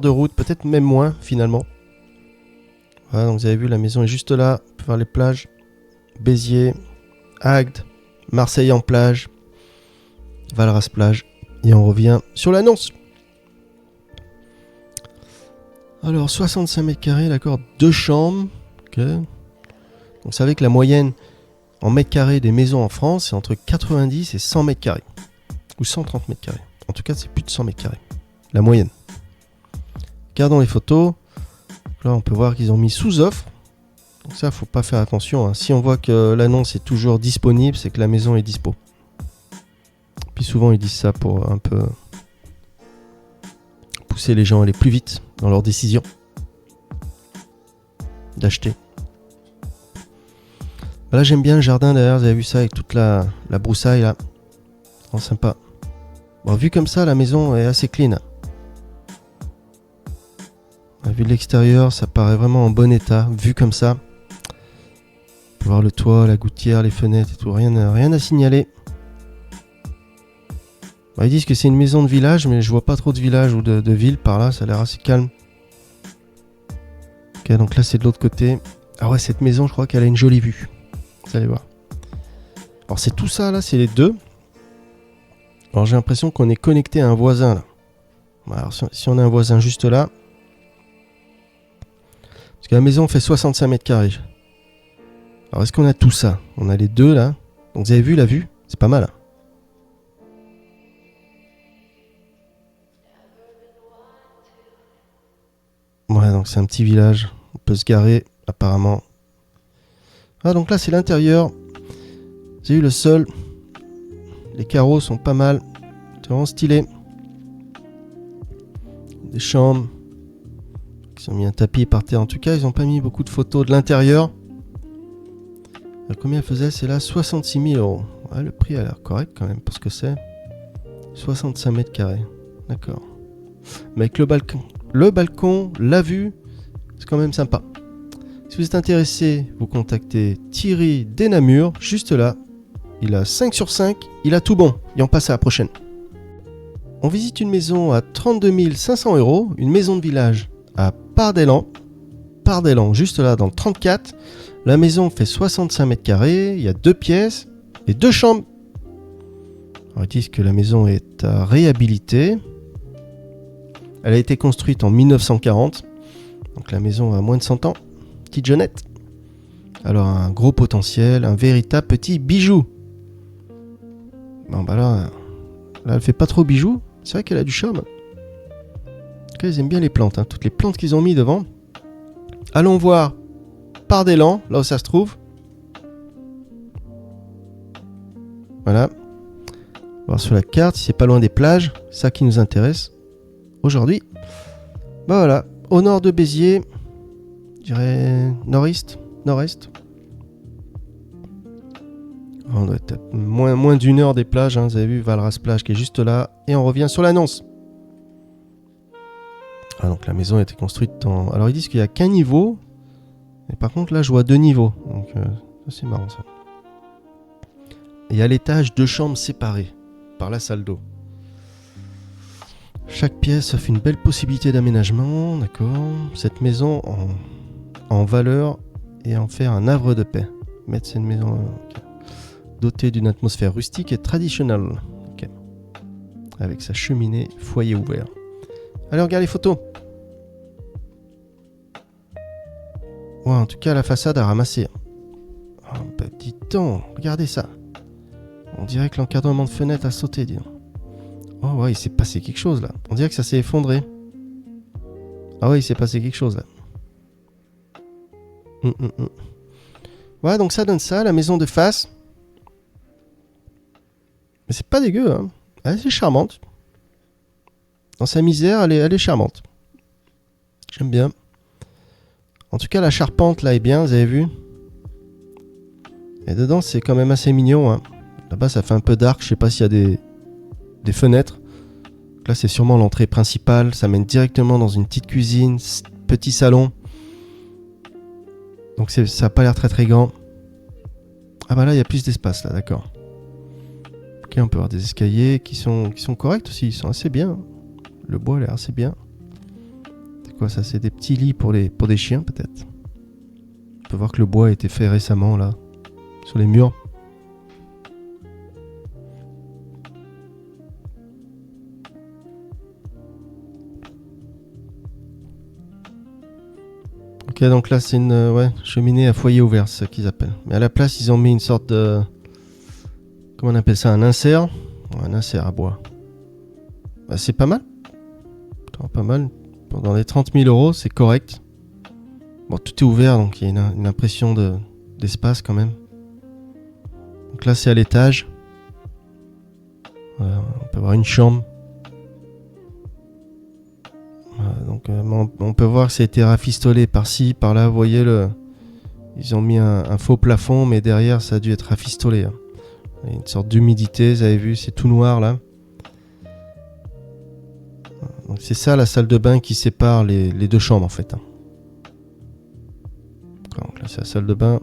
de route, peut-être même moins finalement. Voilà, donc vous avez vu, la maison est juste là, on peut voir les plages. Béziers, Agde, Marseille en plage, Valras plage. Et on revient sur l'annonce. Alors, 65 mètres carrés, d'accord, 2 chambres. Ok. Donc, vous savez que la moyenne en mètres carrés des maisons en France, c'est entre 90 et 100 mètres carrés. Ou 130 mètres carrés. En tout cas, c'est plus de 100 mètres carrés. La moyenne. Regardons les photos. Là, on peut voir qu'ils ont mis sous offre. Donc ça, faut pas faire attention. Hein. Si on voit que l'annonce est toujours disponible, c'est que la maison est dispo. Puis souvent, ils disent ça pour un peu pousser les gens à aller plus vite dans leur décision d'acheter. Là, j'aime bien le jardin derrière. Vous avez vu ça avec toute la broussaille là. C'est sympa. Bon, vu comme ça, la maison est assez clean. Vu de l'extérieur, ça paraît vraiment en bon état. Vu comme ça, on peut voir le toit, la gouttière, les fenêtres et tout. Rien à signaler. Ils disent que c'est une maison de village, mais je vois pas trop de village ou de ville par là. Ça a l'air assez calme. Ok, donc là c'est de l'autre côté. Ah ouais, cette maison, je crois qu'elle a une jolie vue. Vous allez voir. Alors c'est tout ça là, c'est les deux. Alors j'ai l'impression qu'on est connecté à un voisin là. Alors si on a un voisin juste là. Parce que la maison fait 65 mètres carrés. Alors est-ce qu'on a tout ça? On a les deux là. Donc vous avez vu la vue? C'est pas mal. Hein. Ouais, donc c'est un petit village. On peut se garer apparemment. Ah, donc là c'est l'intérieur. Vous avez vu le sol. Les carreaux sont pas mal. C'est vraiment stylé. Des chambres. Ils ont mis un tapis par terre. En tout cas, ils n'ont pas mis beaucoup de photos de l'intérieur. Combien elle faisait? C'est là 66 000 €. Ouais, le prix a l'air correct quand même pour ce que c'est. 65 mètres carrés. D'accord. Mais avec le balcon, la vue, c'est quand même sympa. Si vous êtes intéressé, vous contactez Thierry Desnamur, juste là. Il a 5 sur 5, il a tout bon. Et on passe à la prochaine. On visite une maison à 32 500 €, une maison de village à Pardellan. Pardellan, juste là dans le 34. La maison fait 65 mètres carrés, il y a 2 pièces et 2 chambres. Alors, ils disent que la maison est à réhabiliter. Elle a été construite en 1940. Donc la maison a moins de 100 ans. Petite jeunette. Alors un gros potentiel, un véritable petit bijou. Bon bah là elle fait pas trop bijou. C'est vrai qu'elle a du charme. En tout cas, ils aiment bien les plantes. Hein. Toutes les plantes qu'ils ont mis devant. Allons voir Pardellan, là où ça se trouve. Voilà. On va voir sur la carte si c'est pas loin des plages. C'est ça qui nous intéresse aujourd'hui. Bah voilà. Au nord de Béziers. Je dirais nord-est. On doit être moins d'une heure des plages. Hein. Vous avez vu Valras plage qui est juste là. Et on revient sur l'annonce. Ah, donc la maison a été construite en... Alors ils disent qu'il n'y a qu'un niveau. Mais par contre là je vois 2 niveaux. Donc ça c'est marrant ça. Et à l'étage 2 chambres séparées par la salle d'eau. Chaque pièce offre une belle possibilité d'aménagement. D'accord. Cette maison en valeur et en faire un havre de paix. Mettre cette maison dotée d'une atmosphère rustique et traditionnelle. Okay. Avec sa cheminée, foyer ouvert. Allez, regarde les photos. Ouais, en tout cas, la façade a ramassé. Oh, bah, dis donc, regardez ça. On dirait que l'encadrement de fenêtre a sauté, dis donc. Oh ouais, il s'est passé quelque chose là. On dirait que ça s'est effondré. Ah ouais, il s'est passé quelque chose là. Ouais, donc ça donne ça, la maison de face. C'est pas dégueu, hein. Elle est charmante. Dans sa misère, elle est charmante. J'aime bien. En tout cas, la charpente là est bien, vous avez vu. Et dedans, c'est quand même assez mignon, hein. Là-bas, ça fait un peu dark. Je sais pas s'il y a des fenêtres. Là, c'est sûrement l'entrée principale. Ça mène directement dans une petite cuisine, petit salon. Donc ça n'a pas l'air très très grand. Ah bah là, il y a plus d'espace là, d'accord. Ok, on peut avoir des escaliers qui sont corrects aussi. Ils sont assez bien. Le bois a l'air assez bien. C'est quoi ça? C'est des petits lits pour des chiens peut-être. On peut voir que le bois a été fait récemment là, sur les murs. Ok, donc là c'est une cheminée à foyer ouvert, c'est ça qu'ils appellent. Mais à la place, ils ont mis une sorte de... Comment on appelle ça? Un insert? Un insert à bois. Bah, c'est pas mal. Pas mal. Dans les 30 000 euros, c'est correct. Bon, tout est ouvert, donc il y a une impression d'espace quand même. Donc là, c'est à l'étage. Voilà, on peut avoir une chambre. Voilà, donc on peut voir que ça a été rafistolé par-ci, par-là. Vous voyez, ils ont mis un faux plafond, mais derrière, ça a dû être rafistolé. Hein. Il y a une sorte d'humidité, vous avez vu, c'est tout noir là. Donc c'est ça la salle de bain qui sépare les deux chambres en fait. Donc là c'est la salle de bain.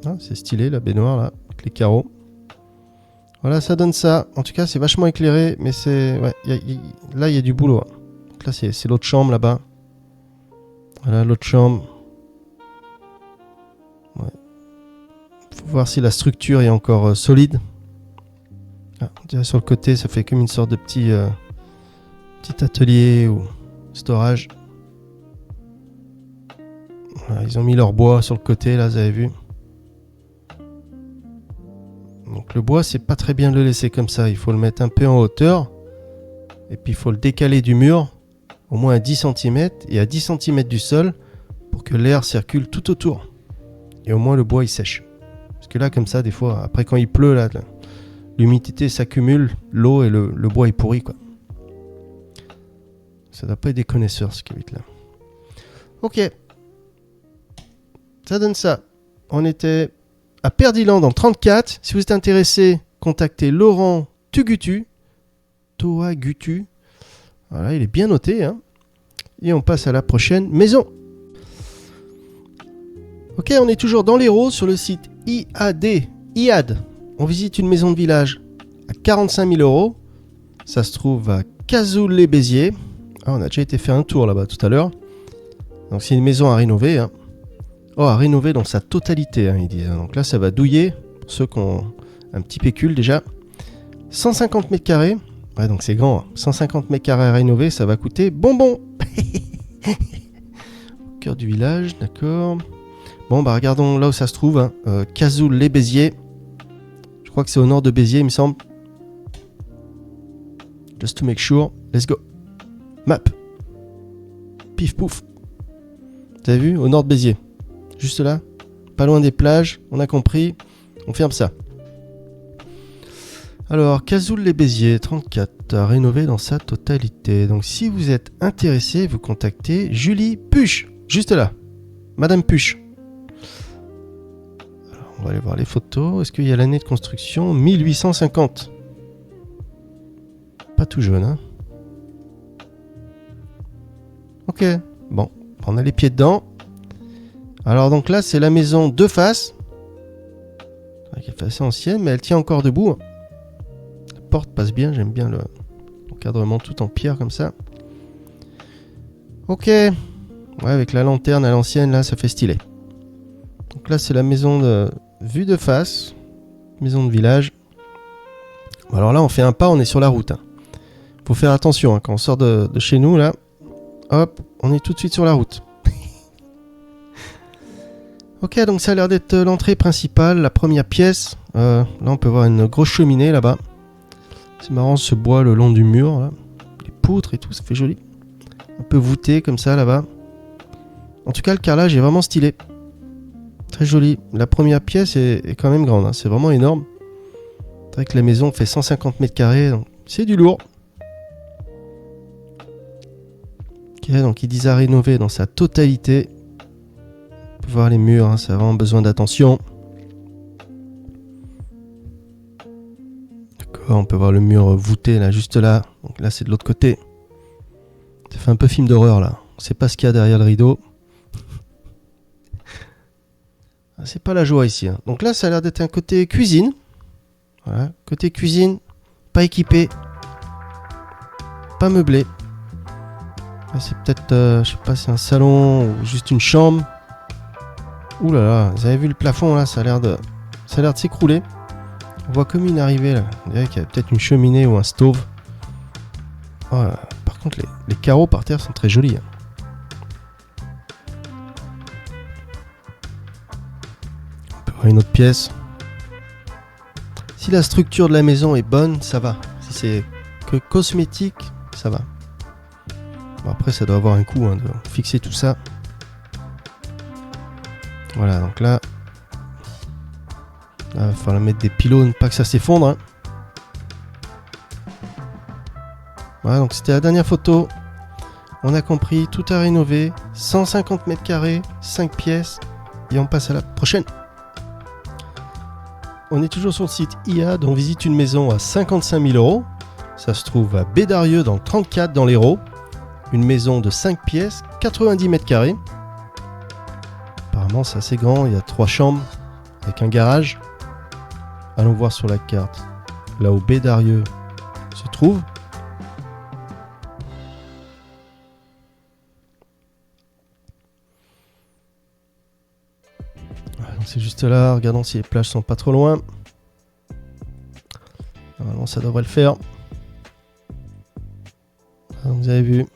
Ah, c'est stylé la baignoire là, avec les carreaux. Voilà, ça donne ça. En tout cas c'est vachement éclairé, mais c'est... Ouais, là il y a du boulot. Donc là c'est l'autre chambre là-bas. Voilà l'autre chambre. Ouais. Faut voir si la structure est encore solide. Ah, on dirait sur le côté ça fait comme une sorte de petit atelier ou storage. Voilà, ils ont mis leur bois sur le côté là, vous avez vu. Donc le bois c'est pas très bien de le laisser comme ça, il faut le mettre un peu en hauteur et puis il faut le décaler du mur au moins à 10 cm et à 10 cm du sol pour que l'air circule tout autour et au moins le bois il sèche. Parce que là comme ça des fois après quand il pleut là l'humidité s'accumule, l'eau et le bois est pourri quoi. Ça doit pas être des connaisseurs ce Kevin là. Ok. Ça donne ça. On était à Perdiland dans 34. Si vous êtes intéressé, contactez Laurent Tugutu. Toagutu. Voilà, il est bien noté. Hein. Et on passe à la prochaine maison. Ok, on est toujours dans l'Hérault sur le site IAD. On visite une maison de village à 45 000 euros. Ça se trouve à Cazoul-les-Béziers. Ah, on a déjà été faire un tour là-bas tout à l'heure. Donc c'est une maison à rénover. Hein. Oh, à rénover dans sa totalité, hein, ils disent. Donc là, ça va douiller. Pour ceux qui ont un petit pécule déjà. 150 mètres carrés. Ouais, donc c'est grand. Hein. 150 mètres carrés à rénover, ça va coûter bonbon. Au cœur du village, d'accord. Bon, bah regardons là où ça se trouve. Hein. Cazoul-les-Béziers. Je crois que c'est au nord de Béziers, il me semble. Just to make sure. Let's go. Map. Pif pouf. T'as vu? Au nord de Béziers. Juste là. Pas loin des plages. On a compris. On ferme ça. Alors, Cazoul-les-Béziers, 34, à rénover dans sa totalité. Donc, si vous êtes intéressé, vous contactez Julie Puche. Juste là. Madame Puche. Alors, on va aller voir les photos. Est-ce qu'il y a l'année de construction? 1850. Pas tout jeune, hein. Ok, bon, on a les pieds dedans. Alors donc là, c'est la maison de face. Elle est assez ancienne, mais elle tient encore debout. La porte passe bien, j'aime bien l'encadrement tout en pierre comme ça. Ok, ouais, avec la lanterne à l'ancienne, là, ça fait stylé. Donc là, c'est la maison de vue de face. Maison de village. Alors là, on fait un pas, on est sur la route. Hein. Faut faire attention, hein, quand on sort de chez nous, là. Hop, on est tout de suite sur la route. Ok, donc ça a l'air d'être l'entrée principale, la première pièce. Là, on peut voir une grosse cheminée là-bas. C'est marrant ce bois le long du mur. Là. Les poutres et tout, ça fait joli. Un peu voûté comme ça là-bas. En tout cas, le carrelage est vraiment stylé. Très joli. La première pièce est quand même grande. Hein. C'est vraiment énorme. vrai que la maison fait 150 mètres carrés, donc c'est du lourd. Ok, donc ils disent à rénover dans sa totalité. On peut voir les murs, hein, ça a vraiment besoin d'attention. D'accord, on peut voir le mur voûté là, juste là. Donc là c'est de l'autre côté. Ça fait un peu film d'horreur là. On sait pas ce qu'il y a derrière le rideau. C'est pas la joie ici. Hein. Donc là ça a l'air d'être un côté cuisine. Voilà, côté cuisine, pas équipé, pas meublé. Là, c'est peut-être, je sais pas, c'est un salon ou juste une chambre. Ouh là là, vous avez vu le plafond là, ça a l'air de s'écrouler. On voit comme une arrivée là. On dirait qu'il y a peut-être une cheminée ou un stove. Oh, par contre, les carreaux par terre sont très jolis. Hein. On peut voir une autre pièce. Si la structure de la maison est bonne, ça va. Si c'est que cosmétique, ça va. Bon, après, ça doit avoir un coût hein, de fixer tout ça. Voilà, donc là, il va falloir mettre des pylônes, pas que ça s'effondre. Hein. Voilà, donc c'était la dernière photo. On a compris, tout à rénover. 150 mètres carrés, 5 pièces. Et on passe à la prochaine. On est toujours sur le site IA, dont on visite une maison à 55 000 €. Ça se trouve à Bédarieux, dans le 34, dans l'Hérault. Une maison de 5 pièces, 90 mètres carrés. Apparemment, c'est assez grand. Il y a 3 chambres avec un garage. Allons voir sur la carte. Là où Bédarieux se trouve. Voilà, donc c'est juste là. Regardons si les plages sont pas trop loin. Normalement, ça devrait le faire. Voilà, vous avez vu.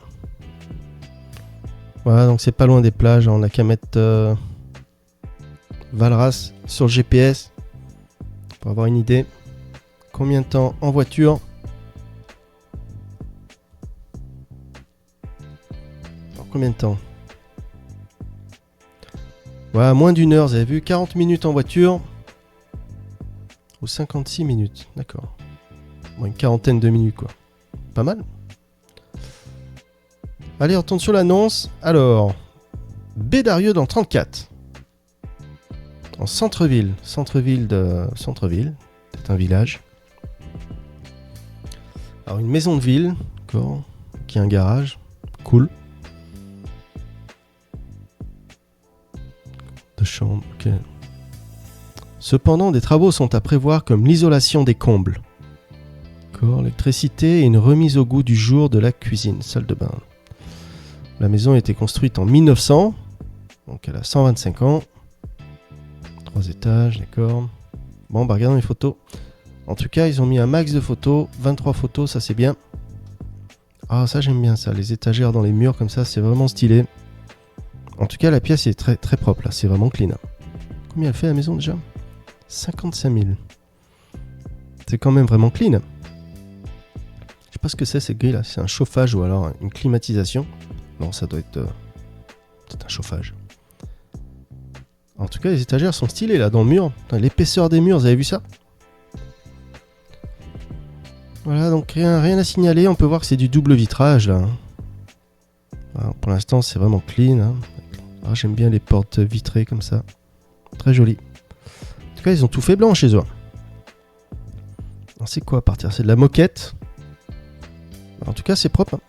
Voilà, donc c'est pas loin des plages. On n'a qu'à mettre Valras sur le GPS pour avoir une idée. Combien de temps en voiture? Alors, combien de temps? Voilà, moins d'une heure, vous avez vu, 40 minutes en voiture. Ou 56 minutes, d'accord. Bon, une quarantaine de minutes, quoi. Pas mal. Allez, on retourne sur l'annonce. Alors, Bédarieux dans le 34. En centre-ville. Centre-ville, peut-être un village. Alors, une maison de ville, d'accord, qui a un garage. Cool. De chambre, ok. Cependant, des travaux sont à prévoir comme l'isolation des combles. D'accord, l'électricité et une remise au goût du jour de la cuisine, salle de bain. La maison a été construite en 1900, donc elle a 125 ans. 3 étages, d'accord. Bon, bah regardons les photos. En tout cas, ils ont mis un max de photos, 23 photos, ça c'est bien. Ah, ça j'aime bien ça, les étagères dans les murs comme ça, c'est vraiment stylé. En tout cas, la pièce est très très propre là, c'est vraiment clean. Combien elle fait la maison déjà? 55 000. C'est quand même vraiment clean. Je sais pas ce que c'est cette grille là, c'est un chauffage ou alors une climatisation. Non, ça doit être peut-être un chauffage. En tout cas, les étagères sont stylées là dans le mur. L'épaisseur des murs, vous avez vu ça? Voilà, donc rien à signaler. On peut voir que c'est du double vitrage là. Alors, pour l'instant, c'est vraiment clean. Hein. Ah, j'aime bien les portes vitrées comme ça. Très joli. En tout cas, ils ont tout fait blanc chez eux. Alors, c'est quoi à partir? C'est de la moquette. En tout cas, c'est propre. Hein.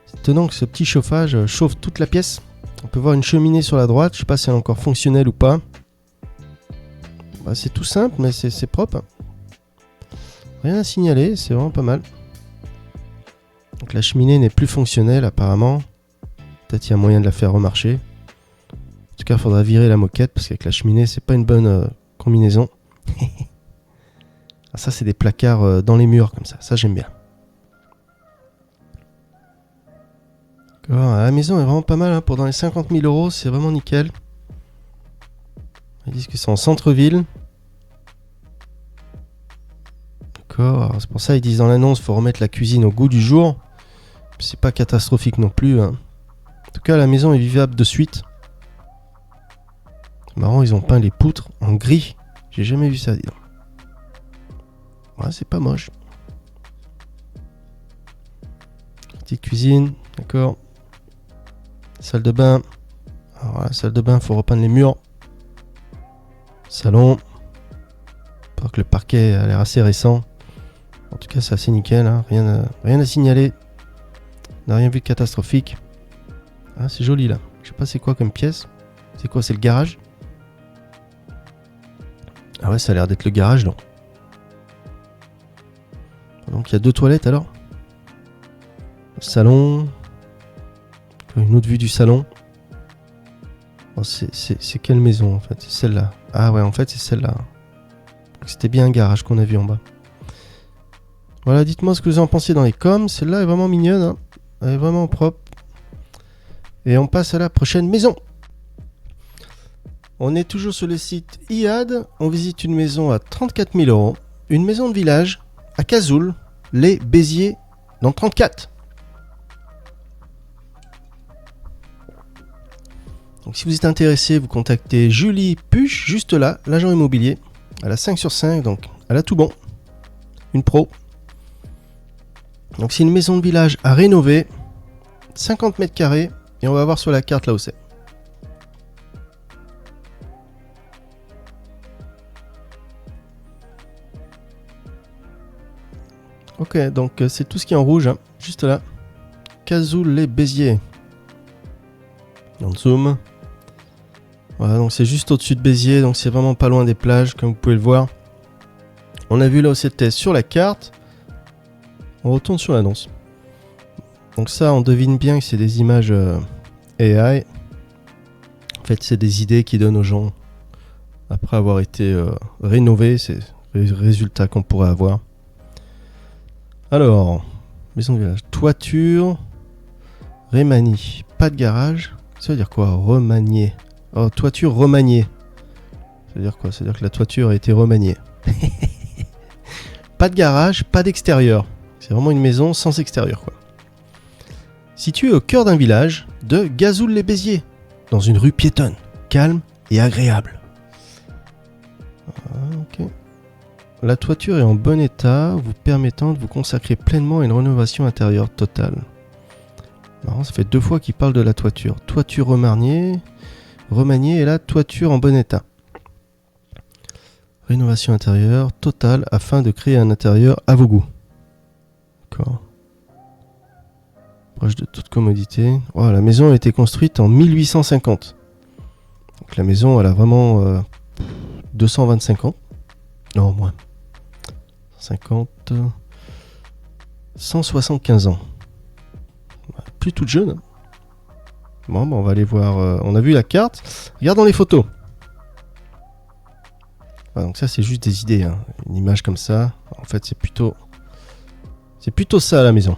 C'est étonnant que ce petit chauffage chauffe toute la pièce. On peut voir une cheminée sur la droite. Je sais pas si elle est encore fonctionnelle ou pas. Bah, c'est tout simple, mais c'est propre. Rien à signaler, c'est vraiment pas mal. Donc la cheminée n'est plus fonctionnelle apparemment. Peut-être il y a moyen de la faire remarcher. En tout cas, il faudra virer la moquette parce qu'avec la cheminée, c'est pas une bonne combinaison. Ah, ça, c'est des placards dans les murs comme ça. Ça, j'aime bien. La maison est vraiment pas mal. Hein. Pour dans les 50 000 €, c'est vraiment nickel. Ils disent que c'est en centre-ville. D'accord. Alors, c'est pour ça ils disent dans l'annonce qu'il faut remettre la cuisine au goût du jour. C'est pas catastrophique non plus. Hein. En tout cas, la maison est vivable de suite. C'est marrant, ils ont peint les poutres en gris. J'ai jamais vu ça, dis donc. Ouais, c'est pas moche. Petite cuisine, d'accord. Salle de bain. Alors la salle de bain, faut repeindre les murs. Salon. Je crois que le parquet a l'air assez récent. En tout cas, c'est assez nickel. Hein. Rien à signaler. On n'a rien vu de catastrophique. Ah, c'est joli là. Je sais pas c'est quoi comme pièce. C'est quoi? C'est le garage? Ah ouais, ça a l'air d'être le garage, non? Donc il y a 2 toilettes alors. Le salon. Une autre vue du salon. Oh, c'est quelle maison en fait? C'est celle-là. Ah ouais, en fait c'est celle-là. C'était bien un garage qu'on a vu en bas. Voilà, dites-moi ce que vous en pensez dans les coms. Celle-là est vraiment mignonne. Hein. Elle est vraiment propre. Et on passe à la prochaine maison. On est toujours sur le site IAD. On visite une maison à 34 000 €. Une maison de village à Cazoul, les Béziers, dans 34. Donc si vous êtes intéressé, vous contactez Julie Puche, juste là, l'agent immobilier. Elle a 5 sur 5, donc elle a tout bon. Une pro. Donc c'est une maison de village à rénover. 50 mètres carrés. Et on va voir sur la carte là où c'est. Ok, donc c'est tout ce qui est en rouge, hein, juste là. Cazoul les Béziers. On zoom. Voilà, donc c'est juste au-dessus de Béziers, donc c'est vraiment pas loin des plages, comme vous pouvez le voir. On a vu là où c'était sur la carte. On retourne sur l'annonce. Donc ça, on devine bien que c'est des images AI. En fait, c'est des idées qu'ils donnent aux gens après avoir été rénovés. C'est les résultats qu'on pourrait avoir. Alors, maison de village, toiture, remanie, pas de garage. Ça veut dire quoi? Remanier. Oh, toiture remaniée. Ça veut dire quoi? Ça veut dire que la toiture a été remaniée. Pas de garage, pas d'extérieur. C'est vraiment une maison sans extérieur, quoi. Située au cœur d'un village de Gazoul-les-Béziers, dans une rue piétonne, calme et agréable. Ok. La toiture est en bon état, vous permettant de vous consacrer pleinement à une rénovation intérieure totale. Marrant, ça fait 2 fois qu'il parle de la toiture. Toiture remaniée et la toiture en bon état. Rénovation intérieure totale afin de créer un intérieur à vos goûts. D'accord. Proche de toute commodité. Oh, la maison a été construite en 1850. Donc la maison, elle a vraiment 225 ans. Non, moins. 50. 175 ans. Plus toute jeune. Bon, on va aller voir. On a vu la carte. Regardons les photos. Voilà, donc ça, c'est juste des idées. Hein. Une image comme ça. En fait, c'est plutôt ça, la maison.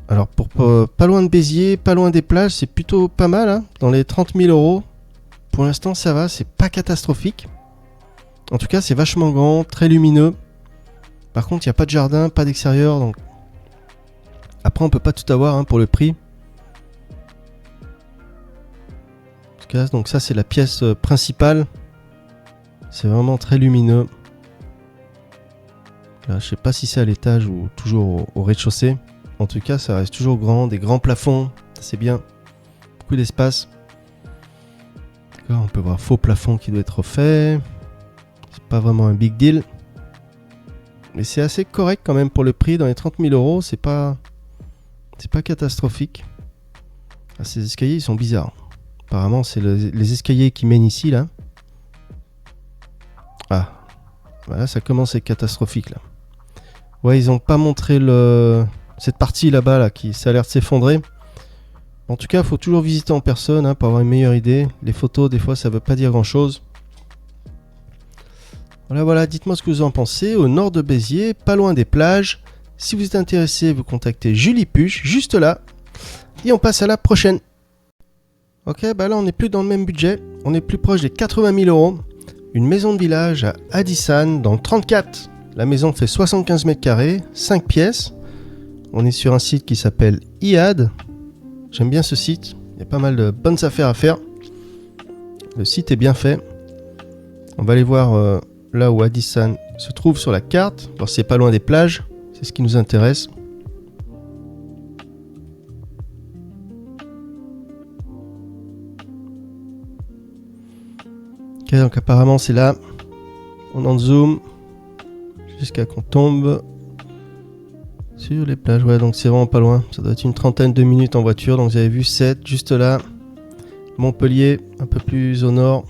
Alors, pour pas loin de Béziers, pas loin des plages, c'est plutôt pas mal. Hein. Dans les 30 000 €. Pour l'instant, ça va. C'est pas catastrophique. En tout cas, c'est vachement grand, très lumineux. Par contre, il n'y a pas de jardin, pas d'extérieur. Donc après, on peut pas tout avoir hein, pour le prix. En tout cas, donc ça, c'est la pièce principale. C'est vraiment très lumineux. Là, je sais pas si c'est à l'étage ou toujours au rez-de-chaussée. En tout cas, ça reste toujours grand, des grands plafonds. C'est bien. Beaucoup d'espace. On peut voir faux plafond qui doit être refait. C'est pas vraiment un big deal. Mais c'est assez correct quand même pour le prix. Dans les 30 000 €, c'est pas catastrophique. Ah, ces escaliers, ils sont bizarres. Apparemment, c'est les escaliers qui mènent ici, là. Ah. Voilà, ça commence à être catastrophique, là. Ouais, ils ont pas montré cette partie là-bas, là, qui ça a l'air de s'effondrer. En tout cas, il faut toujours visiter en personne hein, pour avoir une meilleure idée. Les photos, des fois, ça veut pas dire grand-chose. Voilà, dites-moi ce que vous en pensez. Au nord de Béziers, pas loin des plages. Si vous êtes intéressé, vous contactez Julie Puche, juste là. Et on passe à la prochaine. Ok, bah là, on n'est plus dans le même budget. On est plus proche des 80 000 €. Une maison de village à Addissan, dans le 34. La maison fait 75 mètres carrés, 5 pièces. On est sur un site qui s'appelle IAD. J'aime bien ce site. Il y a pas mal de bonnes affaires à faire. Le site est bien fait. On va aller voir là où Adisan se trouve sur la carte. Alors c'est pas loin des plages, c'est ce qui nous intéresse. Ok, donc apparemment c'est là. On en zoom jusqu'à qu'on tombe sur les plages. Ouais, donc c'est vraiment pas loin. Ça doit être une trentaine de minutes en voiture. Donc vous avez vu 7 juste là. Montpellier, un peu plus au nord.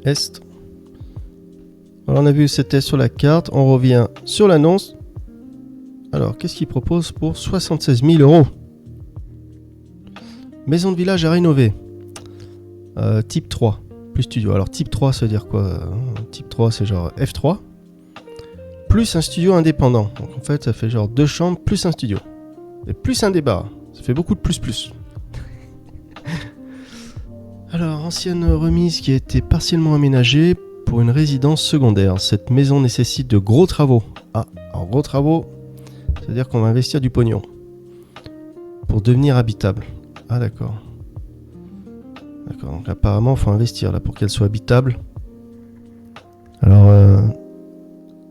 Est. Alors on a vu c'était sur la carte. On revient sur l'annonce. Alors qu'est-ce qu'il propose pour 76 000 €? Maison de village à rénover. Type 3. Plus studio. Alors type 3 ça veut dire quoi? Type 3 c'est genre F3. Plus un studio indépendant. Donc en fait ça fait genre 2 chambres plus un studio. Et plus un débarras. Ça fait beaucoup de plus. Alors, ancienne remise qui a été partiellement aménagée pour une résidence secondaire. Cette maison nécessite de gros travaux. Ah, alors gros travaux, c'est-à-dire qu'on va investir du pognon pour devenir habitable. Ah d'accord. D'accord, donc apparemment il faut investir là pour qu'elle soit habitable. Alors,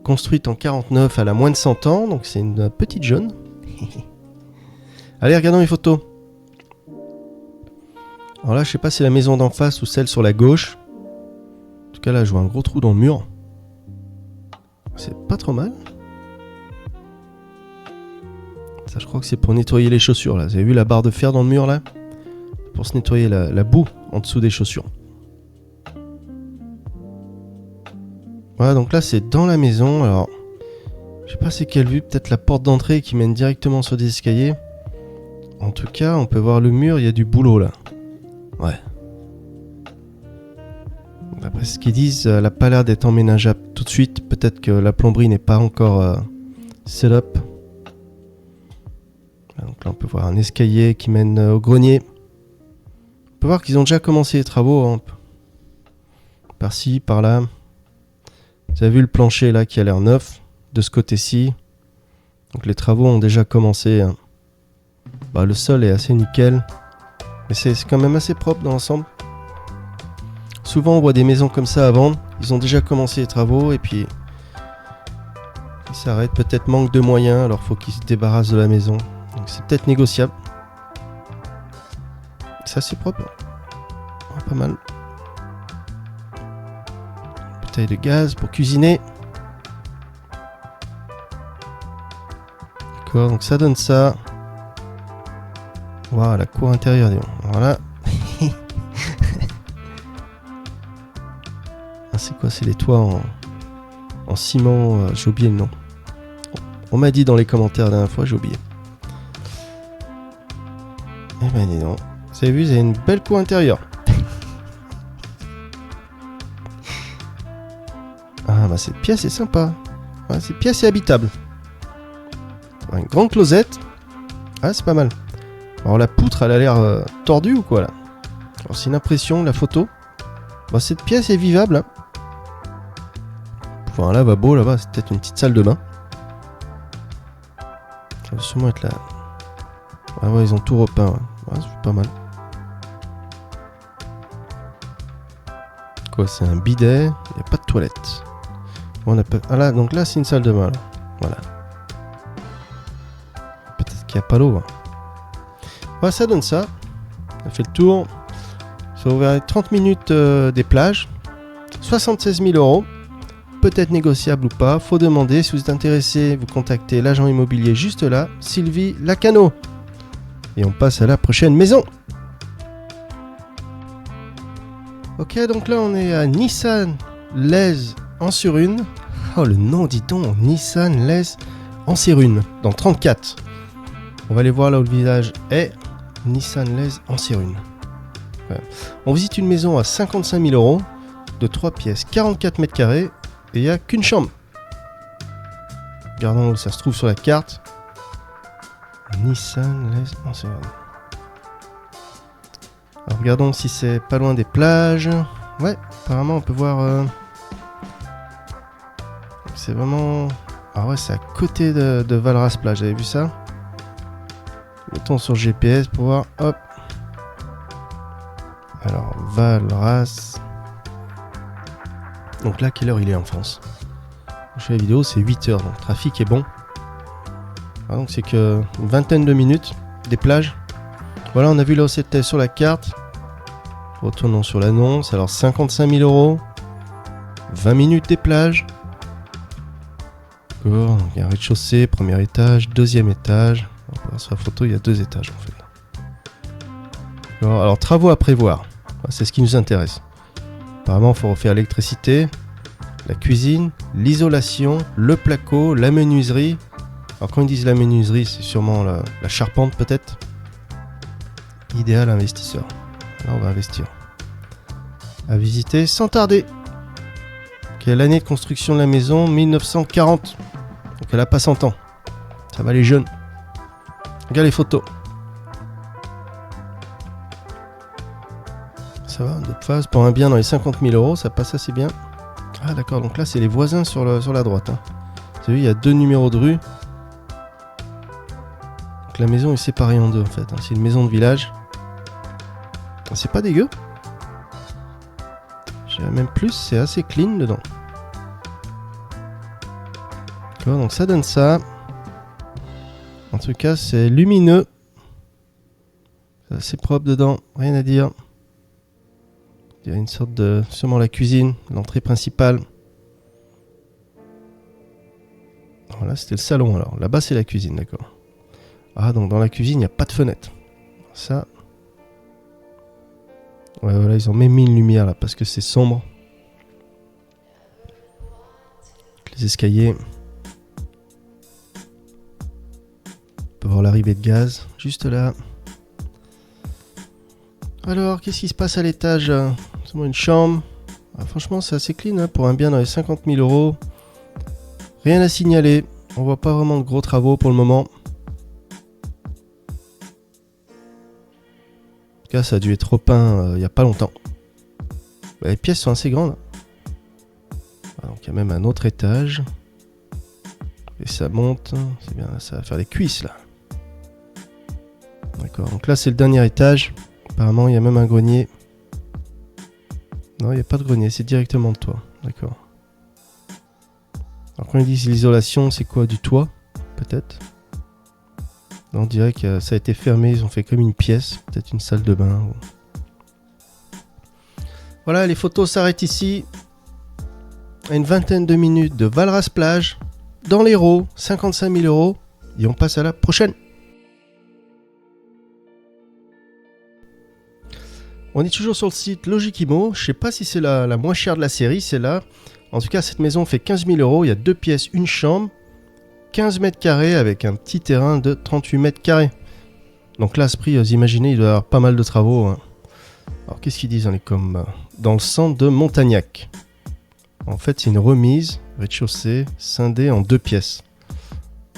construite en 49, elle a moins de 100 ans, donc c'est une petite jeune. Allez, regardons les photos. Alors là, je sais pas si c'est la maison d'en face ou celle sur la gauche. En tout cas, là, je vois un gros trou dans le mur. C'est pas trop mal. Ça, je crois que c'est pour nettoyer les chaussures, là. Vous avez vu la barre de fer dans le mur, là? Pour se nettoyer la boue en dessous des chaussures. Voilà, donc là, c'est dans la maison. Alors, je sais pas c'est quelle vue. Peut-être la porte d'entrée qui mène directement sur des escaliers. En tout cas, on peut voir le mur. Il y a du boulot, là. Ouais. D'après ce qu'ils disent, elle n'a pas l'air d'être emménageable tout de suite. Peut-être que la plomberie n'est pas encore set up. Donc là, on peut voir un escalier qui mène au grenier. On peut voir qu'ils ont déjà commencé les travaux. Hein. Par-ci, par-là. Vous avez vu le plancher là qui a l'air neuf. De ce côté-ci. Donc les travaux ont déjà commencé. Hein. Bah, le sol est assez nickel. Mais c'est quand même assez propre dans l'ensemble. Souvent on voit des maisons comme ça à vendre. Ils ont déjà commencé les travaux et puis ils s'arrêtent. Peut-être manque de moyens, alors faut qu'ils se débarrassent de la maison. Donc c'est peut-être négociable. C'est assez propre. Ouais, pas mal. Bouteille de gaz pour cuisiner. D'accord, donc ça donne ça. Waouh, la cour intérieure, disons. Voilà. Ah, c'est quoi? C'est les toits en ciment. J'ai oublié le nom. On m'a dit dans les commentaires la dernière fois, j'ai oublié. Eh ben dis donc. Vous avez vu, vous avez une belle cour intérieure. Ah bah cette pièce est sympa. Ouais, cette pièce est habitable. Une grande closette. Ah c'est pas mal. Alors la poutre elle a l'air tordue ou quoi là? Alors c'est une impression, la photo. Bah, cette pièce est vivable. Hein. Enfin un lavabo là-bas, c'est peut-être une petite salle de bain. Ça va sûrement être là. Ah ouais, ils ont tout repeint. Ouais, c'est pas mal. Quoi, c'est un bidet. Il n'y a pas de toilette. Bon, ah là, donc là c'est une salle de bain. Là. Voilà. Peut-être qu'il n'y a pas l'eau. Hein. Ouais, ça donne ça. Ça fait le tour. Ça ouvert 30 minutes des plages. 76 000 €. Peut-être négociable ou pas. Faut demander. Si vous êtes intéressé, vous contactez l'agent immobilier juste là. Sylvie Lacano. Et on passe à la prochaine maison. Ok, donc là on est à Nissan Lez en Surune. Oh le nom, dis donc. Nissan Lez en Surune. Dans 34. On va aller voir là où le village est. Nissan Lez en Surune. Ouais. On visite une maison à 55 000 €, de 3 pièces, 44 mètres carrés, et il n'y a qu'une chambre. Regardons où ça se trouve sur la carte. Nissan Lez en Surune. Alors regardons si c'est pas loin des plages. Ouais, apparemment on peut voir... C'est vraiment... Ah ouais, c'est à côté de Valras plage, vous avez vu ça? Mettons sur GPS pour voir. Hop. Alors, Valras. Donc là, quelle heure il est en France? Je fais la vidéo, c'est 8h, donc le trafic est bon. Voilà, donc c'est que une vingtaine de minutes des plages. Voilà, on a vu là où c'était sur la carte. Retournons sur l'annonce. Alors 55 000 €, 20 minutes des plages. D'accord, donc il y a un rez-de-chaussée, premier étage, deuxième étage. Sur la photo, il y a 2 étages en fait. D'accord, alors travaux à prévoir, c'est ce qui nous intéresse. Apparemment, il faut refaire l'électricité, la cuisine, l'isolation, le placo, la menuiserie. Alors quand ils disent la menuiserie, c'est sûrement la charpente peut-être. Idéal investisseur. Là, on va investir. À visiter sans tarder. Quelle année de construction de la maison? 1940. Donc elle a pas 100 ans. Ça va les jeunes. Regarde les photos. Ça va, de phase pour un bien dans les 50 000 €, ça passe assez bien. Ah d'accord, donc là c'est les voisins sur la droite. Hein. Vous avez vu, il y a 2 numéros de rue. Donc la maison est séparée en deux en fait. Hein. C'est une maison de village. C'est pas dégueu. J'ai même plus, c'est assez clean dedans. D'accord, donc ça donne ça. En tout cas, c'est lumineux. C'est assez propre dedans, rien à dire. Il y a une sorte de... sûrement la cuisine, l'entrée principale. Voilà, c'était le salon alors. Là-bas, c'est la cuisine, d'accord. Ah, donc dans la cuisine, il n'y a pas de fenêtre. Ça... ouais, voilà, ils ont même mis une lumière là, parce que c'est sombre. Les escaliers. On peut voir l'arrivée de gaz, juste là. Alors, qu'est-ce qui se passe à l'étage? C'est une chambre. Ah, franchement, c'est assez clean hein, pour un bien dans les 50 000 €. Rien à signaler. On voit pas vraiment de gros travaux pour le moment. En tout cas, ça a dû être repeint il y a pas longtemps. Les pièces sont assez grandes. Ah, donc, il y a même un autre étage. Et ça monte. C'est bien, ça va faire des cuisses là. D'accord. Donc là, c'est le dernier étage. Apparemment, il y a même un grenier. Non, il n'y a pas de grenier, c'est directement le toit. D'accord. Alors quand ils disent l'isolation, c'est quoi? Du toit? Peut-être. On dirait que ça a été fermé, ils ont fait comme une pièce. Peut-être une salle de bain. Voilà, les photos s'arrêtent ici. À une vingtaine de minutes de Valras-Plage. Dans l'Hérault, 55 000 €. Et on passe à la prochaine. On est toujours sur le site Logikimo. Je sais pas si c'est la moins chère de la série, c'est là. En tout cas, cette maison fait 15 000 €. Il y a 2 pièces, une chambre, 15 mètres carrés avec un petit terrain de 38 mètres carrés. Donc là, à ce prix, vous imaginez, il doit y avoir pas mal de travaux. Hein. Alors, qu'est-ce qu'ils disent dans les coms? Dans le centre de Montagnac. En fait, c'est une remise, rez-de-chaussée, scindée en 2 pièces.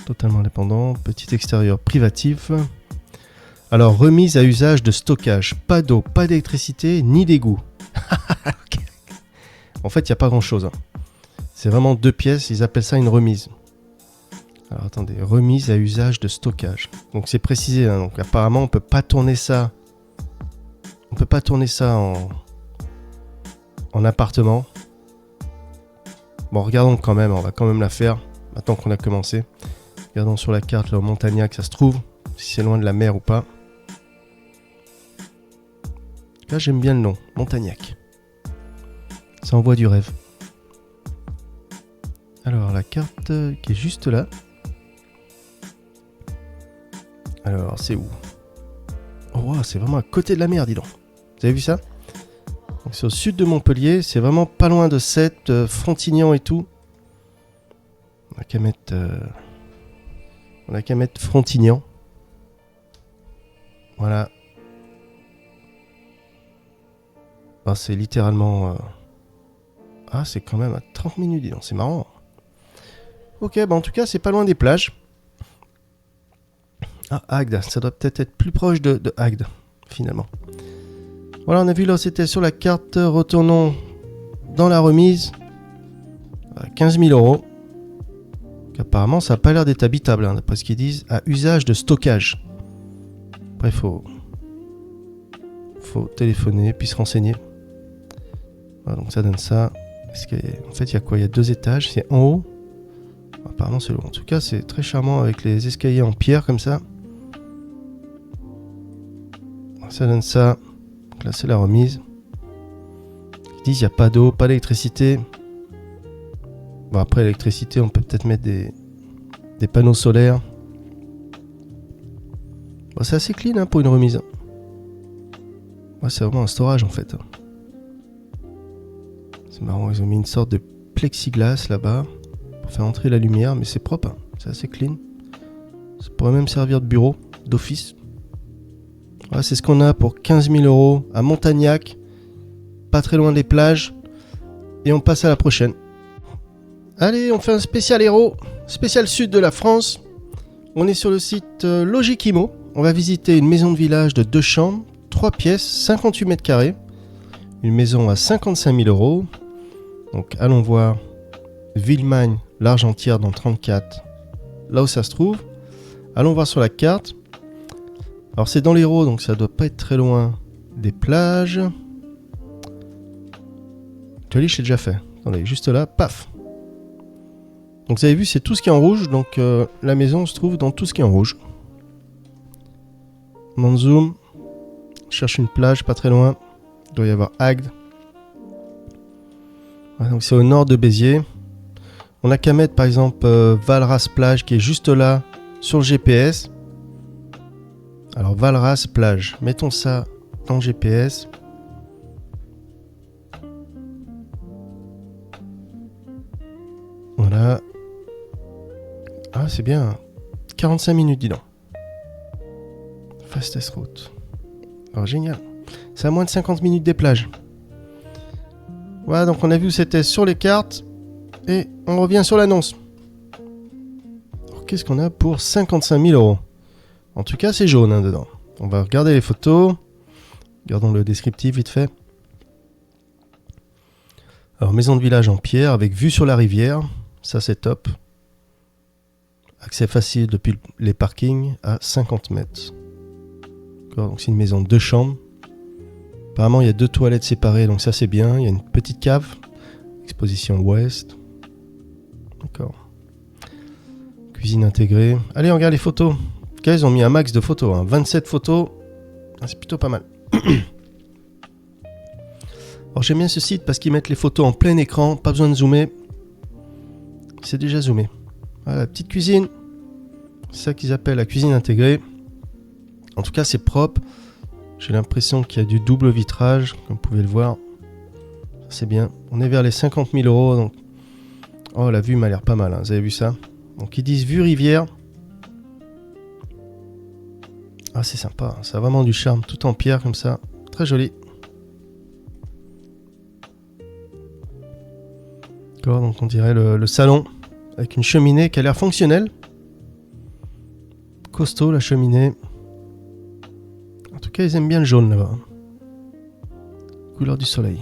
Totalement indépendant, petit extérieur privatif. Alors, remise à usage de stockage. Pas d'eau, pas d'électricité, ni d'égout. Okay. En fait, il n'y a pas grand-chose. Hein. C'est vraiment 2 pièces, ils appellent ça une remise. Alors, attendez, remise à usage de stockage. Donc, c'est précisé. Hein. Donc, apparemment, on ne peut pas tourner ça. On peut pas tourner ça en appartement. Bon, regardons quand même. On va quand même la faire. Maintenant qu'on a commencé. Regardons sur la carte, là, au Montagnac, ça se trouve. Si c'est loin de la mer ou pas. Là, j'aime bien le nom, Montagnac. Ça envoie du rêve. Alors, la carte qui est juste là. Alors, c'est où? Oh, wow, c'est vraiment à côté de la mer, dis donc. Vous avez vu ça? Donc, c'est au sud de Montpellier. C'est vraiment pas loin de Sète, Frontignan et tout. On n'a qu'à mettre Frontignan. Voilà. Ah, c'est littéralement... Ah, c'est quand même à 30 minutes, dis donc, c'est marrant. Ok, bah en tout cas, c'est pas loin des plages. Ah, Agde, ça doit peut-être être plus proche de Agde, finalement. Voilà, on a vu là, c'était sur la carte. Retournons dans la remise. 15 000 €. Apparemment, ça n'a pas l'air d'être habitable, hein, d'après ce qu'ils disent. À usage de stockage. Après, faut téléphoner, puis se renseigner. Voilà, donc ça donne ça. En fait, il y a quoi? Il y a 2 étages, c'est en haut. Apparemment, c'est lourd. En tout cas, c'est très charmant avec les escaliers en pierre comme ça. Ça donne ça. Donc là, c'est la remise. Ils disent qu'il n'y a pas d'eau, pas d'électricité. Bon, après, l'électricité, on peut peut-être mettre des panneaux solaires. Bon, c'est assez clean pour une remise. Ouais, c'est vraiment un storage en fait. C'est marrant, ils ont mis une sorte de plexiglas là-bas pour faire entrer la lumière, mais c'est propre, c'est assez clean. Ça pourrait même servir de bureau, d'office. Ouais, c'est ce qu'on a pour 15 000 € à Montagnac, pas très loin des plages. Et on passe à la prochaine. Allez, on fait un spécial héros, spécial sud de la France. On est sur le site Logikimo. On va visiter une maison de village de 2 chambres, 3 pièces, 58 mètres carrés. Une maison à 55 000 €. Donc allons voir Villemagne, l'Argentière dans 34, là où ça se trouve. Allons voir sur la carte. Alors c'est dans l'Hérault, donc ça doit pas être très loin des plages. Tu as dit, je l'ai déjà fait. Attendez, juste là, paf. Donc vous avez vu, c'est tout ce qui est en rouge. Donc la maison se trouve dans tout ce qui est en rouge. On zoom. Je cherche une plage pas très loin. Il doit y avoir Agde. Voilà, donc c'est au nord de Béziers. On n'a qu'à mettre par exemple Valras plage qui est juste là sur le GPS. Alors Valras plage, mettons ça dans le GPS. Voilà. Ah c'est bien. 45 minutes dis donc. Fastest route. Alors génial. C'est à moins de 50 minutes des plages. Voilà, donc on a vu où c'était sur les cartes. Et on revient sur l'annonce. Alors qu'est-ce qu'on a pour 55 000 €? En tout cas, c'est jaune dedans. On va regarder les photos. Regardons le descriptif vite fait. Alors, maison de village en pierre avec vue sur la rivière. Ça, c'est top. Accès facile depuis les parkings à 50 mètres. Donc, c'est une maison de 2 chambres. Apparemment, il y a 2 toilettes séparées, donc ça, c'est bien. Il y a une petite cave. Exposition ouest. D'accord. Cuisine intégrée. Allez, on regarde les photos. Ok, ils ont mis un max de photos. 27 photos. C'est plutôt pas mal. Alors j'aime bien ce site parce qu'ils mettent les photos en plein écran. Pas besoin de zoomer. C'est déjà zoomé. Voilà, petite cuisine. C'est ça qu'ils appellent la cuisine intégrée. En tout cas, c'est propre. J'ai l'impression qu'il y a du double vitrage, comme vous pouvez le voir. C'est bien. On est vers les 50 000 €. Donc... Oh, la vue m'a l'air pas mal. Vous avez vu ça? Donc ils disent vue rivière. Ah, c'est sympa. Ça a vraiment du charme. Tout en pierre comme ça. Très joli. D'accord, donc on dirait le salon. Avec une cheminée qui a l'air fonctionnelle. Costaud la cheminée. En tout cas, ils aiment bien le jaune là-bas. Couleur du soleil.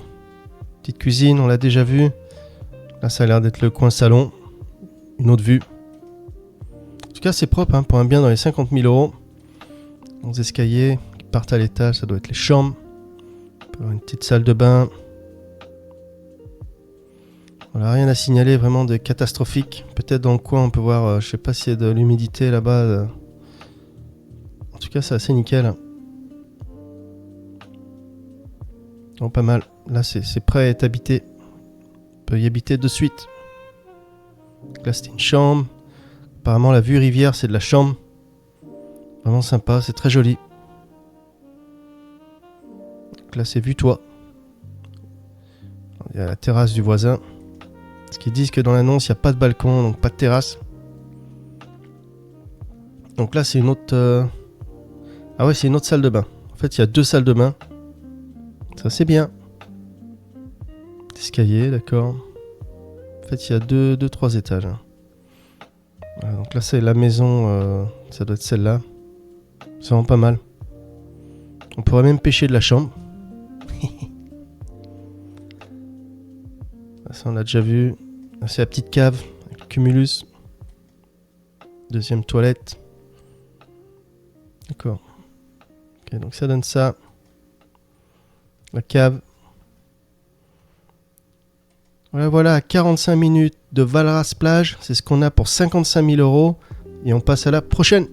Petite cuisine, on l'a déjà vu. Là, ça a l'air d'être le coin salon. Une autre vue. En tout cas, c'est propre pour un bien dans les 50 000 €. Les escaliers qui partent à l'étage, ça doit être les chambres. On peut avoir une petite salle de bain. Voilà, rien à signaler vraiment de catastrophique. Peut-être dans le coin, on peut voir, je sais pas s'il y a de l'humidité là-bas. En tout cas, c'est assez nickel. Non, pas mal. Là, c'est prêt à être habité. On peut y habiter de suite. Là, c'était une chambre. Apparemment, la vue rivière, c'est de la chambre. Vraiment sympa, c'est très joli. Donc là, c'est vue toit. Il y a la terrasse du voisin. Parce qu'ils disent que dans l'annonce, il n'y a pas de balcon, donc pas de terrasse. Donc là, c'est une autre... Ah ouais, c'est une autre salle de bain. En fait, il y a 2 salles de bain. Ça, c'est bien. Escalier, d'accord. En fait, il y a 3 étages. Voilà, donc là, c'est la maison. Ça doit être celle-là. C'est vraiment pas mal. On pourrait même pêcher de la chambre. Ça, on l'a déjà vu. Là, c'est la petite cave avec le cumulus. Deuxième toilette. D'accord. Ok, donc ça donne ça. La cave. Voilà, à 45 minutes de Valras plage, c'est ce qu'on a pour 55 000 €. Et on passe à la prochaine.